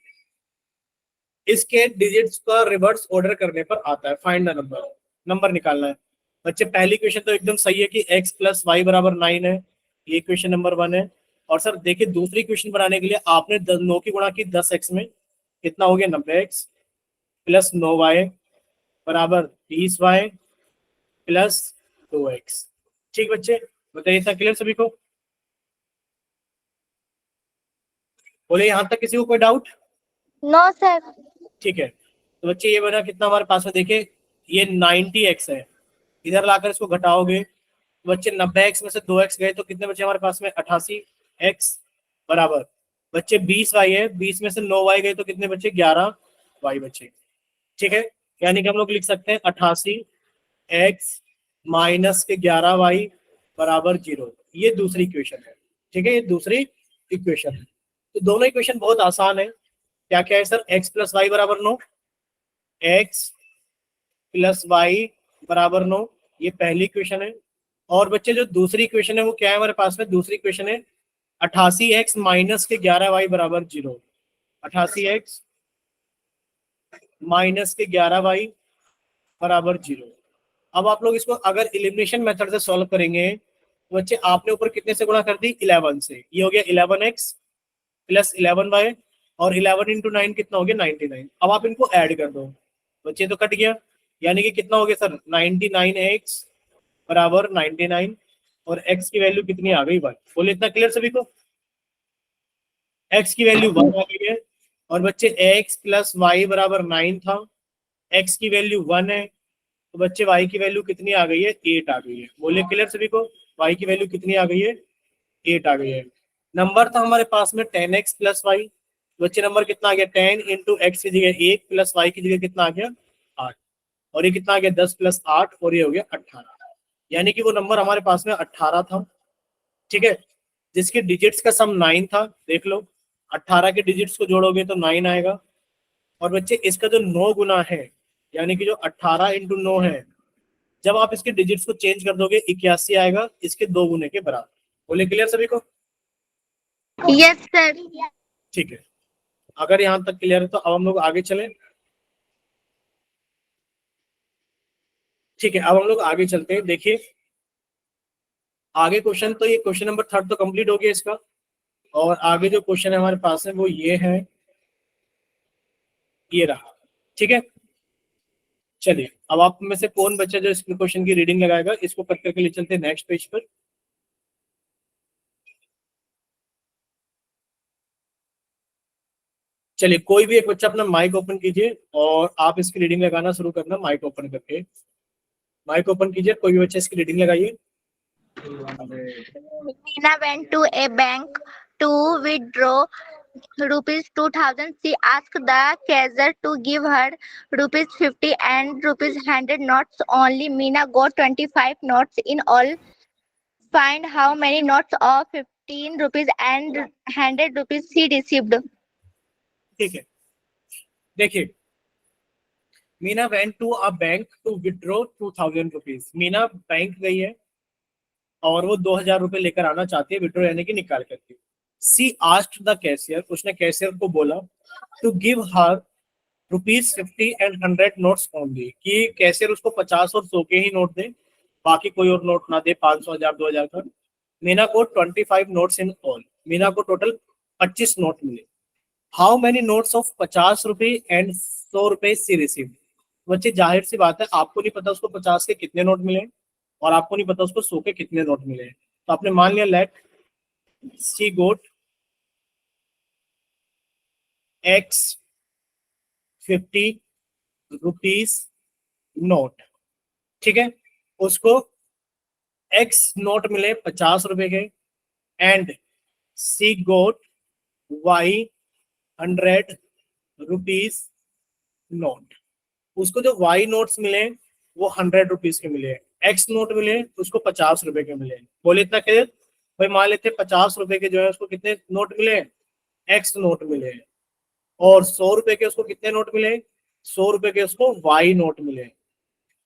इसके डिजिट्स का रिवर्स ऑर्डर करने पर आता है। फाइंड द नंबर, नंबर निकालना है बच्चे। पहली क्वेश्चन तो एकदम सही है कि x प्लस वाई बराबर 9 है, ये क्वेश्चन नंबर 1 है। और सर देखिए दूसरी क्वेश्चन बनाने के लिए आपने 9 की गुणा की 10x में, कितना हो गया 90x प्लस 9y बराबर 20y प्लस 2x। ठीक बच्चे, बताइए इतना क्लियर सभी को। बोले यहाँ तक किसी को कोई डाउट। No, sir. ठीक है, तो बच्चे ये बना कितना हमारे पास में, देखिए ये 90x है, इधर लाकर इसको घटाओगे तो बच्चे 90x में से 2x गए तो कितने बचे हमारे पास में, 88x बराबर बच्चे 20y है, 20 में से 9y गए तो कितने बचे, 11y बचे। ठीक है, यानी कि हम लोग लिख सकते हैं 88x माइनस के 11y बराबर 0। ये दूसरी इक्वेशन है। ठीक है, ये दूसरी इक्वेशन है। तो दोनों इक्वेशन बहुत आसान है। क्या क्या है सर, x प्लस वाई बराबर 9, x प्लस वाई बराबर 9, ये पहली इक्वेशन है। और बच्चे जो दूसरी इक्वेशन है वो क्या है हमारे पास में, दूसरी इक्वेशन है 88x माइनस के 11y बराबर 0। 88x माइनस के 11y बराबर 0। अब आप लोग इसको अगर एलिमिनेशन मेथड से सॉल्व करेंगे तो बच्चे आपने ऊपर कितने से गुणा कर दी, 11 से। ये हो गया 11x प्लस 11y, और 11 इंटू 9 कितना हो गया, 99। अब आप इनको ऐड कर दो बच्चे, तो कट गया। यानी कि कितना हो गया सर, 99x बराबर 99, और x की वैल्यू कितनी आ गई 1। बोले इतना क्लियर सभी को। x की वैल्यू 1 आ गई है, और बच्चे x प्लस वाई बराबर 9 था, x की वैल्यू 1 है, तो बच्चे y की वैल्यू कितनी आ गई है, 8 आ गई है। बोले क्लियर सभी को, y की वैल्यू कितनी आ गई है, 8 आ गई है। नंबर था हमारे पास में 10x प्लस वाई, बच्चे नंबर कितना आ गया, 10 इंटू एक्स की जगह 1 प्लस वाई की जगह कितना आ गया, 8, और ये कितना आ गया 10 प्लस 8, और ये हो गया 18। यानी कि वो नंबर हमारे पास में 18 था। ठीक है, जिसके डिजिट्स का सम 9 था। देख लो 18 के डिजिट्स को जोड़ोगे तो 9 आएगा। और बच्चे इसका जो 9 गुना है, यानी कि जो 18 इंटू 9 है, जब आप इसके डिजिट्स को चेंज कर दोगे 81 आएगा, इसके 2 गुने के बराबर। बोले क्लियर सभी को। Yes, sir. ठीक है, अगर यहां तक क्लियर है तो अब हम लोग आगे चले। ठीक है, अब हम लोग आगे चलते हैं। देखिए आगे क्वेश्चन, तो ये क्वेश्चन नंबर 3 तो कंप्लीट हो गया इसका। और आगे जो क्वेश्चन है हमारे पास है वो ये है, ये रहा। ठीक है, चलिए अब आप में से कौन बच्चा जो इस क्वेश्चन की रीडिंग लगाएगा, इसको कट करके ले चलते हैं नेक्स्ट पेज पर। चलिए कोई भी एक बच्चा अपना माइक ओपन कीजिए और आप इसकी रीडिंग लगाना शुरू करना, माइक ओपन करके। माइक ओपन कीजिए, कोई भी बच्चा इसकी रीडिंग लगाइए। Meena went to a bank to withdraw rupees 2000. She asked the cashier to give her rupees 50 and rupees 100 notes only. Meena got 25 notes in all. Find how many notes of 15 rupees and 100 rupees she received. ठीक है, देखिए Meena went to a bank to withdraw 2000 rupees. Meena bank गई है और वो 2000 रुपए लेकर आना चाहती है, विड्रॉ यानी कि निकाल करके। सी आस्क्ड द कैशियर, उसने कैशियर को बोला to give her rupees 50 and 100 notes only, कि कैशियर उसको 50 और 100 के ही नोट दे, बाकी कोई और नोट ना दे, 500, 1000, 2000 का। मीना को 25 नोट्स इन ऑल, मीना को टोटल 25 नोट मिले। हाउ मेनी नोट्स ऑफ 50 रुपए एंड 100 रुपए सी रिसीव्ड। बच्चे जाहिर सी बात है, आपको नहीं पता उसको 50 के कितने नोट मिले और आपको नहीं पता उसको 100 के कितने नोट मिले। तो आपने मान लिया let she got x 50 rupees note. ठीक है, उसको एक्स नोट मिले 50 रुपए के, and she got y 100 rupees note. उसको जो वाई नोट्स मिले वो 100 रुपीज के मिले, एक्स नोट मिले उसको 50 रुपए के मिले। बोले इतना क्लियर भाई। मान लेते 50 रुपए के जो है उसको कितने नोट मिले, एक्स नोट मिले। और 100 रुपए के उसको कितने नोट मिले? 100 रुपए के उसको वाई नोट मिले।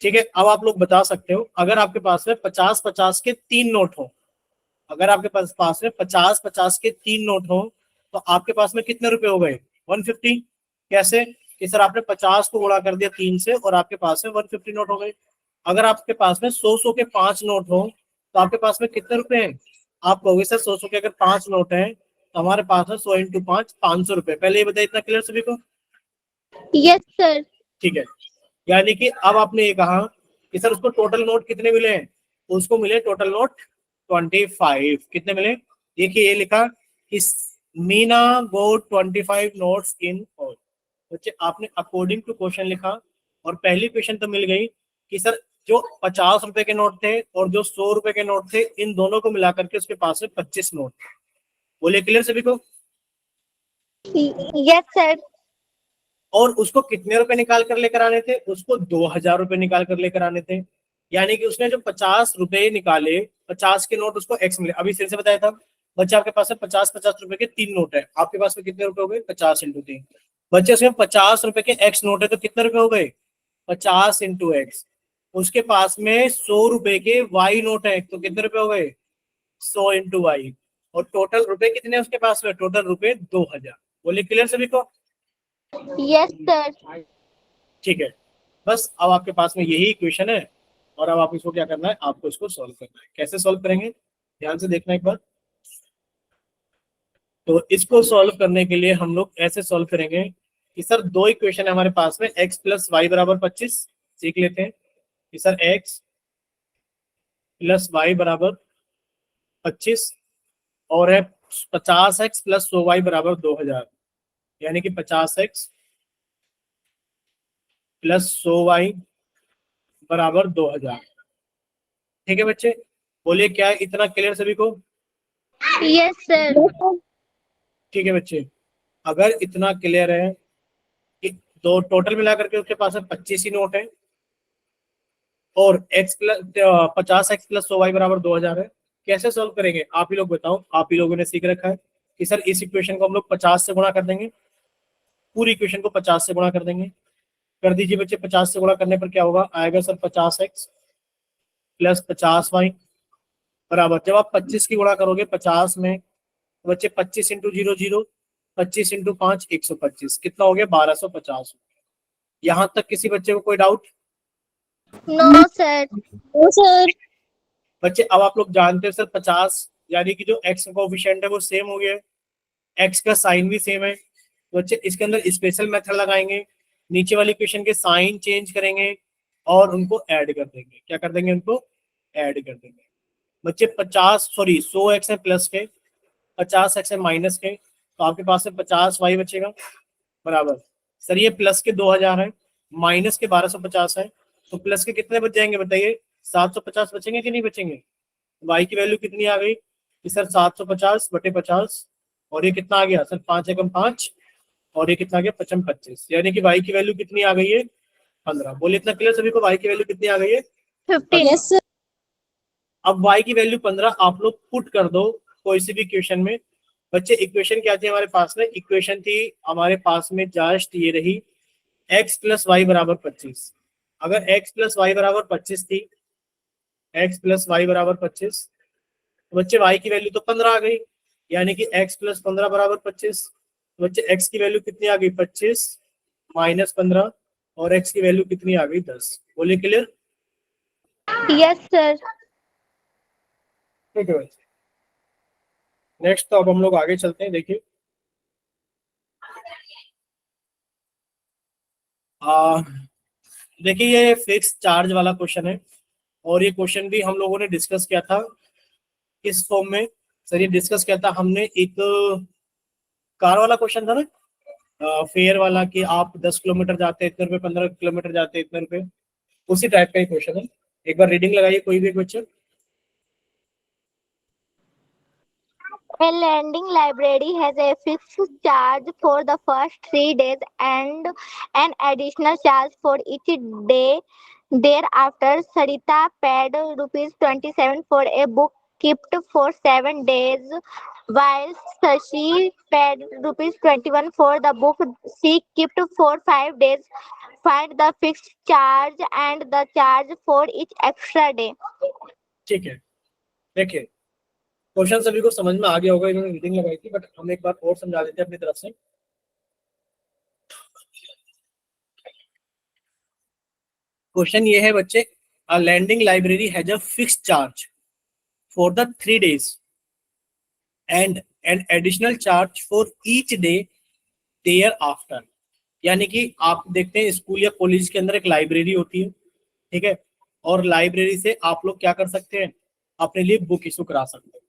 ठीक है, अब आप लोग बता सकते हो, अगर आपके पास में 50-50 के 3 नोट हो, अगर आपके पास में 50-50 के 3 नोट हो, तो आपके पास में कितने रुपए हो गए? 150। कैसे कि सर आपने 50 को गुणा कर दिया 3 से और आपके पास में 150 नोट हो गए। अगर आपके पास में 100 के 5 नोट हो, तो आपके पास में कितने रुपए हैं? आप कहोगे सर 100 के अगर 5 नोट हैं तो हमारे पास है 100 इंटू 5, 500 रुपए। पहले ये बताइए, इतना क्लियर सभी को? Yes, sir. ठीक है, यानी कि अब आपने ये कहा कि सर उसको टोटल नोट कितने मिले हैं? उसको मिले टोटल नोट 25। कितने मिले? देखिए ये लिखा कि मीना गोट 25 नोट्स इन ऑल। बच्चे आपने अकॉर्डिंग टू क्वेश्चन लिखा और पहली क्वेश्चन तो मिल गई कि सर जो 50 रुपए के नोट थे और जो 100 रुपए के नोट थे, इन दोनों को मिलाकर के उसके पास में 25 नोट। बोले क्लियर सभी को? Yes, sir. और उसको कितने रुपए निकाल कर लेकर आने थे? उसको 2000 रुपए निकाल कर लेकर आने थे। यानी कि उसने जो 50 रुपए निकाले, 50 के नोट उसको एक्स मिले। अभी फिर से बताया था बच्चे, आपके पास में 50-50 रुपए के 3 नोट है, आपके पास में कितने रुपए हो गए? 50 इंटू 3। बच्चे उसमें 50 रुपए के एक्स नोट है, तो कितने रुपए हो गए? 50 इंटू एक्स। उसके पास में 100 रुपए के वाई नोट है, तो कितने रुपए हो गए? 100 इंटू वाई। और टोटल रुपए कितने उसके पास में? टोटल रुपए 2000। बोले क्लियर सभी को? Yes, sir. ठीक है, बस अब आपके पास में यही इक्वेशन है और अब आप इसको क्या करना है? आपको इसको सॉल्व करना है। कैसे सॉल्व करेंगे ध्यान से देखना एक बार। तो इसको सॉल्व करने के लिए हम लोग ऐसे सॉल्व करेंगे कि सर दो इक्वेशन है हमारे पास में, x प्लस वाई बराबर 25। सीख लेते हैं कि सर x प्लस वाई बराबर 25 और है 50x प्लस 100y बराबर 2000। यानी कि 50x प्लस 100y बराबर 2000। ठीक है बच्चे, बोलिए क्या है? इतना क्लियर सभी को? Yes, sir. ठीक है बच्चे, अगर इतना क्लियर है कि दो टोटल मिला करके उसके पास में 25 ही नोट है और x plus 50x plus 100y बराबर 2000 है, कैसे सॉल्व करेंगे? आप ही लोग बताओ। आप ही लोगों ने सीख रखा है कि सर इस इक्वेशन को हम लोग 50 से गुणा कर देंगे, पूरी इक्वेशन को 50 से गुणा कर देंगे। कर दीजिए बच्चे, 50 से गुणा करने पर क्या होगा? आएगा सर 50x प्लस 50y बराबर, जब आप 25 की गुणा करोगे 50 में तो बच्चे 25 इंटू 0 0, 25 इंटू 5 125, कितना हो गया? 1250। यहाँ तक किसी बच्चे को कोई doubt? No, sir. No, sir. बच्चे अब आप लोग जानते हो सर 50 यानी कि जो x का कोफिशिएंट है वो सेम हो गया है, x का साइन भी सेम है। तो बच्चे इसके अंदर स्पेशल मेथड लगाएंगे, नीचे वाली इक्वेशन के साइन चेंज करेंगे और उनको ऐड कर देंगे। क्या कर देंगे? उनको ऐड कर देंगे। बच्चे 100x है प्लस के, 50x है माइनस के, तो आपके पास में 50y बचेगा बराबर। सर ये प्लस के 2000 है, माइनस के 1250 है, तो प्लस के कितने बच जाएंगे बताइए? 750 बचेंगे कि नहीं बचेंगे? y की वैल्यू कितनी आ गई कि सर 750 बटे 50, और ये कितना आ गया सर? 5 एकम 5, और ये कितना आ गया? 55 25, यानी कि y की वैल्यू कितनी आ गई है? 15। बोलिए इतना क्लियर सभी को? y की वैल्यू कितनी आ गई है? 15. Yes, sir. अब y की वैल्यू 15 आप लोग पुट कर दो कोई सी भी इक्वेशन में। बच्चे इक्वेशन क्या थी हमारे पास में? इक्वेशन थी हमारे पास में जस्ट ये रही, x प्लस वाई बराबर 25। अगर x प्लस वाई बराबर 25 थी, x प्लस वाई बराबर 25, तो बच्चे y की वैल्यू तो 15 आ गई, यानी कि x प्लस 15 बराबर 25। तो बच्चे x की वैल्यू कितनी आ गई? 25 माइनस 15, और x की वैल्यू कितनी आ गई? 10। बोलिए क्लियर? Yes, sir. ठीक है बच्चे, नेक्स्ट तो अब हम लोग आगे चलते हैं। देखिए देखिए ये फिक्स चार्ज वाला क्वेश्चन है और ये क्वेश्चन भी हम लोगों ने डिस्कस किया था इस फॉर्म में। सर ये डिस्कस किया था हमने, एक कार वाला क्वेश्चन था ना, फेयर वाला, कि आप 10 किलोमीटर जाते हैं इतने रुपए, 15 किलोमीटर जाते हैं इतने रुपए, उसी टाइप का ही क्वेश्चन है। एक बार रीडिंग लगाइए कोई भी question. A lending library has a fixed charge for the first 3 days and an additional charge for each day thereafter. Sarita paid rupees 27 for a book kept for 7 days while Sashi paid rupees 21 for the book she kept for 5 days. Find the fixed charge and the charge for each extra day. ठीक है, देखिए question सभी को समझ में आ गया होगा, इन्होंने रीडिंग लगाई थी, बट हम एक बार और समझा देते हैं अपनी तरफ से। क्वेश्चन ये है बच्चे, a lending library has a fixed charge for the 3 days and an additional charge for each day there आफ्टर। यानी कि आप देखते हैं स्कूल या कॉलेज के अंदर एक लाइब्रेरी होती है, ठीक है, और लाइब्रेरी से आप लोग क्या कर सकते हैं, अपने लिए बुक इशू करा सकते हैं।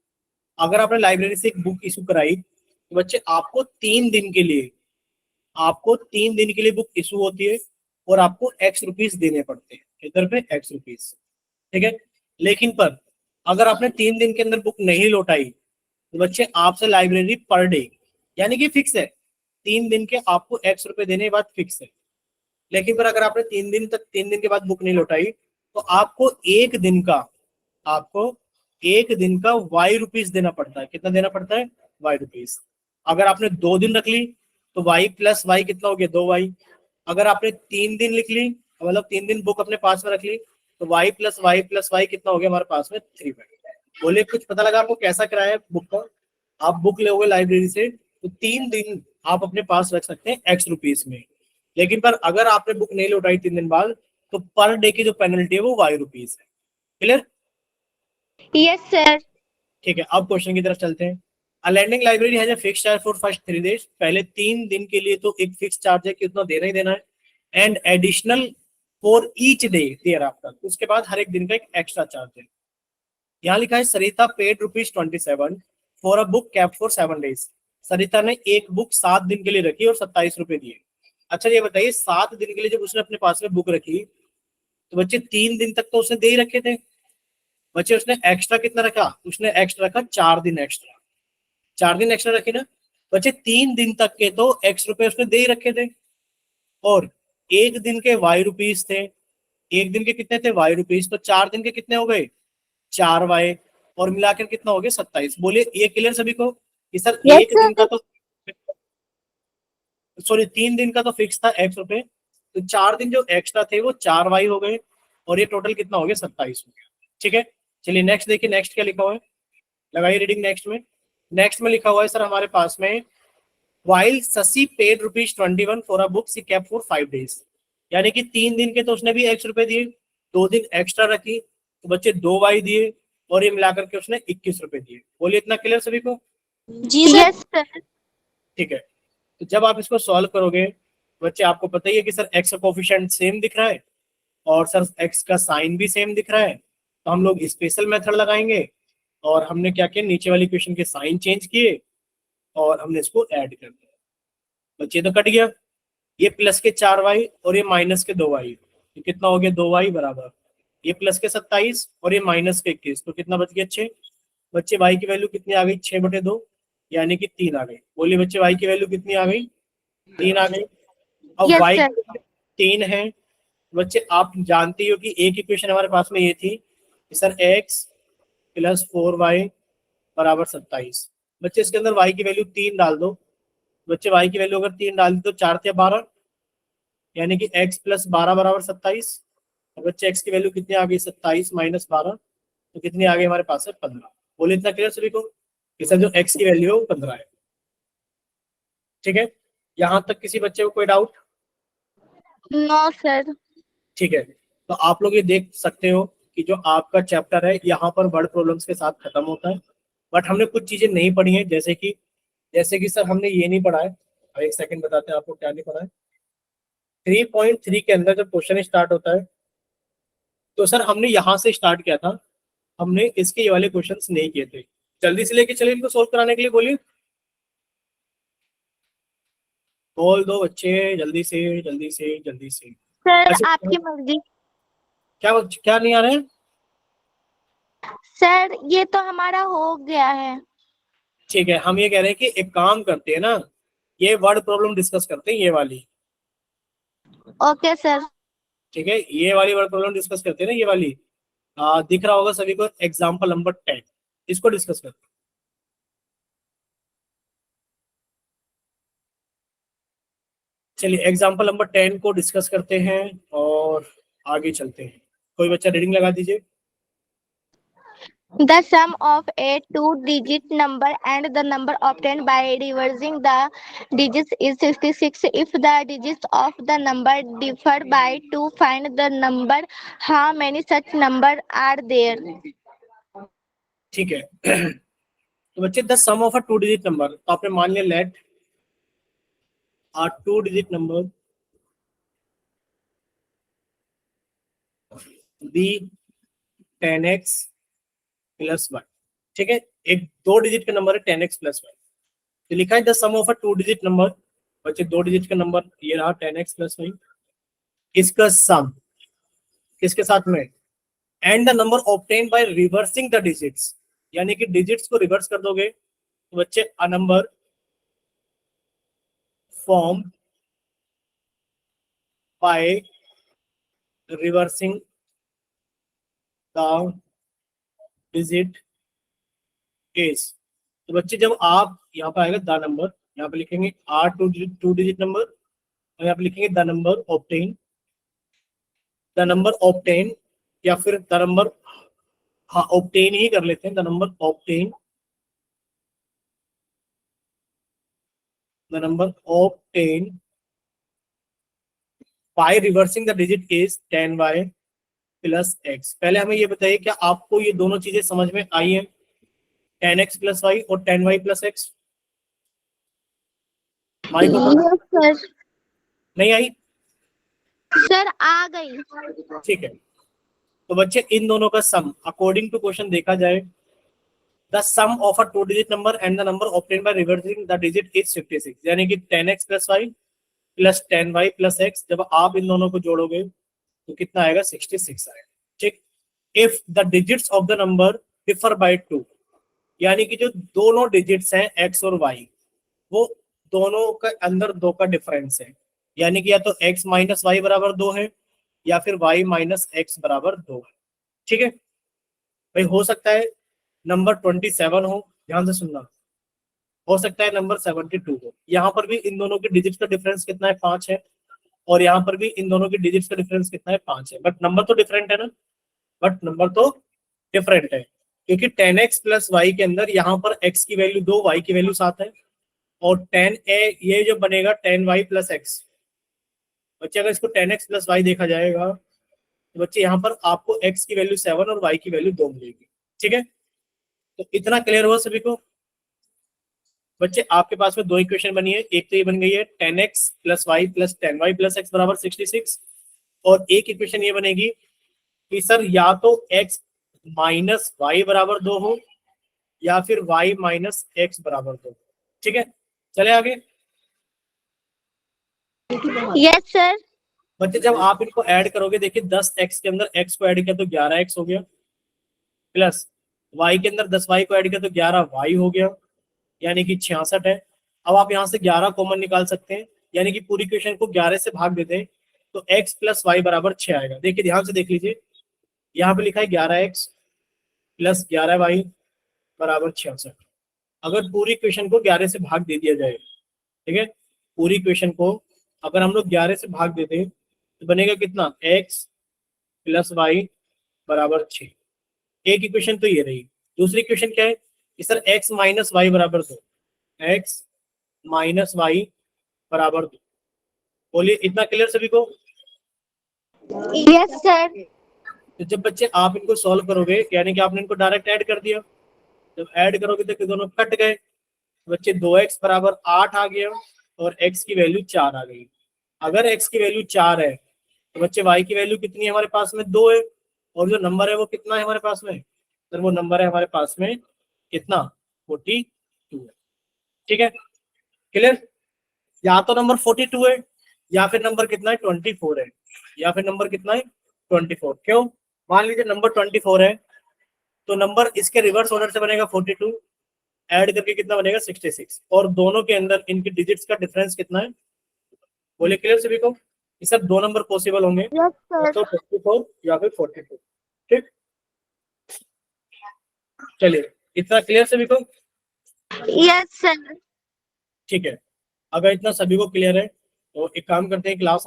अगर आपने लाइब्रेरी से एक बुक इशू कराई तो बच्चे आपको 3 दिन के लिए, आपको 3 दिन के लिए बुक इशू होती है और आपको एक्स रुपीज देने पड़ते हैं, किधर पे एक्स रुपीज, ठीक है। लेकिन पर अगर आपने 3 दिन के अंदर बुक नहीं लौटाई तो बच्चे आपसे लाइब्रेरी पर डे, यानी कि फिक्स है, 3 दिन के आपको एक्स रुपए देने के बाद फिक्स है। लेकिन पर अगर आपने 3 दिन के बाद बुक नहीं लौटाई तो आपको एक दिन का वाई रुपीज देना पड़ता है। कितना देना पड़ता है? Y rupees. अगर आपने 2 दिन रख ली तो वाई प्लस वाई कितना हो गया? 2 वाई। अगर आपने 3 दिन लिख ली, मतलब 3 दिन बुक अपने पास में रख ली, तो वाई प्लस वाई कितना हो गया हमारे पास में? 3वाई। बोले कुछ पता लगा आपको कैसा किराया है बुक का? आप बुक लोगे लाइब्रेरी से तो 3 दिन आप अपने पास रख सकते हैं एक्स रुपीज में। लेकिन पर अगर आपने बुक नहीं लौटाई 3 दिन बाद तो पर डे की जो पेनल्टी है वो वाई रुपीज है। क्लियर? Yes, sir. ठीक है, अब क्वेश्चन की तरफ चलते हैं। A lending library has a fixed charge for first 3 days। पहले 3 दिन के लिए तो एक फिक्स चार्ज है कि उतना देना ही देना है, and additional for each day there after. उसके बाद हर एक दिन का एक एक्स्ट्रा चार्ज है। यहाँ लिखा है Sarita paid ₹27 for a book kept for 7 days। Sarita ने एक बुक 7 दिन के लिए रखी और 27 रुपए दिए। अच्छा ये बताइए, 7 दिन के लिए जब उसने अपने पास में बुक रखी तो बच्चे 3 दिन तक तो उसने दे ही रखे थे। बच्चे उसने एक्स्ट्रा कितना रखा? उसने एक्स्ट्रा रखा 4 दिन एक्स्ट्रा। 4 दिन एक्स्ट्रा रखे ना बच्चे, 3 दिन तक के तो एक्स रुपए उसने दे ही रखे थे, और एक दिन के वाई रुपीज थे। एक दिन के कितने थे? Y rupees. तो 4 दिन के कितने हो गए? 4 वाई, और मिलाकर कितना हो गया? 27। बोलिए ये क्लियर सभी को कि सर Yes, एक sir. दिन का तो, सॉरी 3 दिन का तो फिक्स था एक्स रुपए, तो 4 दिन जो एक्स्ट्रा थे वो 4 वाई हो गए, और ये टोटल कितना हो गया? 27 हो गया। ठीक है, चलिए नेक्स्ट देखिए, नेक्स्ट क्या लिखा हुआ है, लगाइए रीडिंग नेक्स्ट में। नेक्स्ट में लिखा हुआ है सर हमारे पास में, while Shashi paid ₹21 for a book she kept for 5 days। यानी कि 3 दिन के तो उसने भी एक्स रुपए दिए, 2 दिन एक्स्ट्रा रखी तो बच्चे 2 वाई दिए, और ये मिलाकर के उसने 21 रुपए दिए। बोलिए इतना क्लियर सभी को? जी सर। Yes, sir. ठीक है, तो जब आप इसको सॉल्व करोगे बच्चे, आपको पता ही है कि सर एक्स का कोफिशिएंट सेम दिख रहा है और सर एक्स का साइन भी सेम दिख रहा है, तो हम लोग स्पेशल मेथड लगाएंगे, और हमने क्या किया, नीचे वाली इक्वेशन के साइन चेंज किए और हमने इसको ऐड कर दिया। बच्चे तो कट गया, ये प्लस के 4 वाई और ये माइनस के 2 वाई, तो कितना हो गया? 2 वाई बराबर ये प्लस के 27 और ये माइनस के 21, तो कितना बच गया? 6। बच्चे वाई की वैल्यू कितनी आ गई? 6/2, यानी कि 3 आ गई। बोलिए बच्चे वाई की वैल्यू कितनी आ गई? 3 आ गई। अब Yes, वाई sir. 3 है। बच्चे आप जानते हो कि एक इक्वेशन हमारे पास में ये थी कि सर x प्लस 4y बराबर 27। बच्चे इसके अंदर y की वैल्यू 3 डाल दो। बच्चे y की वैल्यू अगर 3 डाल दी तो 4 या 12, यानी कि x प्लस 12 बराबर 27। बच्चे x की वैल्यू कितनी आ गई? 27 माइनस 12, तो कितनी आ गई हमारे पास है? 15। बोले इतना क्लियर सभी को कि सर जो x की वैल्यू है वो 15 है। ठीक है, यहाँ तक किसी बच्चे को कोई डाउट? No, sir. ठीक है, तो आप लोग ये देख सकते हो कि जो आपका चैप्टर है यहाँ पर वर्ड प्रॉब्लम्स के साथ खत्म होता है, बट हमने कुछ चीजें नहीं पढ़ी हैं, जैसे कि सर हमने ये नहीं पढ़ा है। अब एक सेकंड बताते हैं आपको क्या नहीं पढ़ा है। 3.3 के अंदर जब क्वेश्चन स्टार्ट होता है तो सर हमने यहाँ से स्टार्ट किया था, हमने इसके ये वाले क्वेश्चंस नहीं किए थे। जल्दी से लेके चलिए इनको सोल्व कराने के लिए, बोलिए बोल दो बच्चे, जल्दी से जल्दी से जल्दी से। Sir, ऐसे आपकी मर्जी। क्या क्या नहीं आ रहे हैं? सर ये तो हमारा हो गया है। ठीक है, हम ये कह रहे हैं कि एक काम करते हैं ना, ये वर्ड प्रॉब्लम डिस्कस करते हैं, ये वाली। Okay sir. ठीक है, ये वाली वर्ड प्रॉब्लम डिस्कस करते हैं ना, ये वाली। दिख रहा होगा सभी को एग्जाम्पल नंबर 10, इसको डिस्कस करते हैं। चलिए एग्जाम्पल नंबर 10 को डिस्कस करते हैं और आगे चलते हैं। कोई बच्चा रीडिंग लगा दीजिए। The sum of a two-digit number and the number obtained by reversing the digits is 66. If the digits of the number differ by 2, find the number. How many such numbers are there? ठीक है तो बच्चे the sum of a two digit number, तो आपने मान लिया let a two digit number be 10x plus 1। ठीक है, एक दो डिजिट का नंबर है 10x प्लस 1, तो लिखा है the sum of a two digit number. बच्चे दो डिजिट का नंबर ये रहा 10x प्लस 1, इसका सम किसके साथ में, and the number obtained by reversing the digits, यानी कि डिजिट्स को रिवर्स कर दोगे तो बच्चे a number form by reversing the digit is. तो बच्चे जब आप यहाँ पर आएगा द नंबर, यहाँ पे लिखेंगे आर टू डिजिट नंबर और यहाँ पे लिखेंगे the number obtain, the number obtain या फिर द नंबर, हाँ ऑब्टेन ही कर लेते हैं, the number obtain, the number obtained by reversing the digit is 10y plus x। पहले हमें ये बताइए क्या आपको ये दोनों चीजें समझ में आई है, 10x प्लस y और 10y प्लस x? माइक Yes, sir. नहीं आई? सर आ गई। ठीक है, तो बच्चे इन दोनों का सम अकॉर्डिंग टू क्वेश्चन देखा जाए, the sum of a two digit number and the number obtained by reversing the digit is 56, यानी कि 10x plus y plus 10y plus x। जब आप इन दोनों को जोड़ोगे तो कितना आएगा, 66 आएगा। ठीक, if the digits of the number differ by 2, यानी कि जो दोनों डिजिट्स हैं x और y, वो दोनों के अंदर 2 का डिफरेंस है, यानी कि या तो x माइनस वाई बराबर 2 है या फिर y माइनस एक्स बराबर 2 है। ठीक है भाई, हो सकता है नंबर 27 हो, ध्यान से सुनना, हो सकता है नंबर 72 हो। यहाँ पर भी इन दोनों के डिजिट्स का डिफरेंस कितना है, 5 है, और यहाँ पर भी इन दोनों के डिजिट्स का डिफरेंस कितना है, 5 है, बट नंबर तो डिफरेंट है ना, बट नंबर तो डिफरेंट है, क्योंकि 10x प्लस वाई के अंदर यहाँ पर x की वैल्यू 2, y की वैल्यू 7 है, और 10a ये जो बनेगा 10y प्लस एक्स। बच्चे अगर इसको 10x प्लस वाई देखा जाएगा तो बच्चे यहाँ पर आपको x की वैल्यू 7 और y की वैल्यू 2 मिलेगी। ठीक है, तो इतना क्लियर हुआ सभी को? बच्चे आपके पास में दो इक्वेशन बनी है, एक तो ये बन गई है 10x plus y plus 10y plus x बराबर 66, और एक इक्वेशन ये बनेगी कि सर या तो x माइनस वाई बराबर 2 हो या फिर y माइनस एक्स बराबर 2। ठीक है, चले आगे। Yes sir. बच्चे जब आप इनको ऐड करोगे, देखिए 10x के अंदर x को ऐड किया तो 11x हो गया, प्लस y के अंदर 10y को ऐड किया तो 11y हो गया, यानी कि 66 है। अब आप यहाँ से 11 कॉमन निकाल सकते हैं, यानी कि पूरी इक्वेशन को 11 से भाग देते हैं तो x प्लस वाई बराबर 6 आएगा। देखिए ध्यान से देख लीजिए, यहाँ पे लिखा है 11x प्लस 11y बराबर 66। अगर पूरी इक्वेशन को 11 से भाग दे दिया जाए, ठीक है, पूरी इक्वेशन को अगर हम लोग 11 से भाग देते हैं तो बनेगा कितना, x प्लस वाई बराबर 6। एक इक्वेशन तो ये रही। दूसरी इक्वेशन क्या है कि सर x माइनस वाई बराबर 2, x माइनस वाई बराबर 2। बोलिए इतना क्लियर सभी को? Yes sir. तो जब बच्चे आप इनको सॉल्व करोगे, यानी कि आपने इनको डायरेक्ट ऐड कर दिया, जब ऐड करोगे तो दोनों कट गए, बच्चे 2x बराबर 8 आ गया और x की वैल्यू 4 आ गई। अगर x की वैल्यू 4 है तो बच्चे y की वैल्यू कितनी है हमारे पास में, 2 है, और जो नंबर है वो कितना है हमारे पास में, सर वो नंबर है हमारे पास में कितना, 42 है। ठीक है, क्लियर? या तो नंबर 42 है या फिर नंबर कितना है, 24 है, या फिर नंबर कितना है, 24। क्यों? मान लीजिए नंबर 24 है तो नंबर इसके रिवर्स ऑर्डर से बनेगा 42, ऐड करके कितना बनेगा, 66, और दोनों के अंदर इनके डिजिट्स का डिफरेंस कितना है? बोले क्लियर सभी को? ये सब दो नंबर पॉसिबल होंगे, यस सर। तो 54 या फिर 42। ठीक, चलिए इतना क्लियर सभी को? Yes sir. ठीक है, अगर इतना सभी को क्लियर है तो एक काम करते हैं, क्लास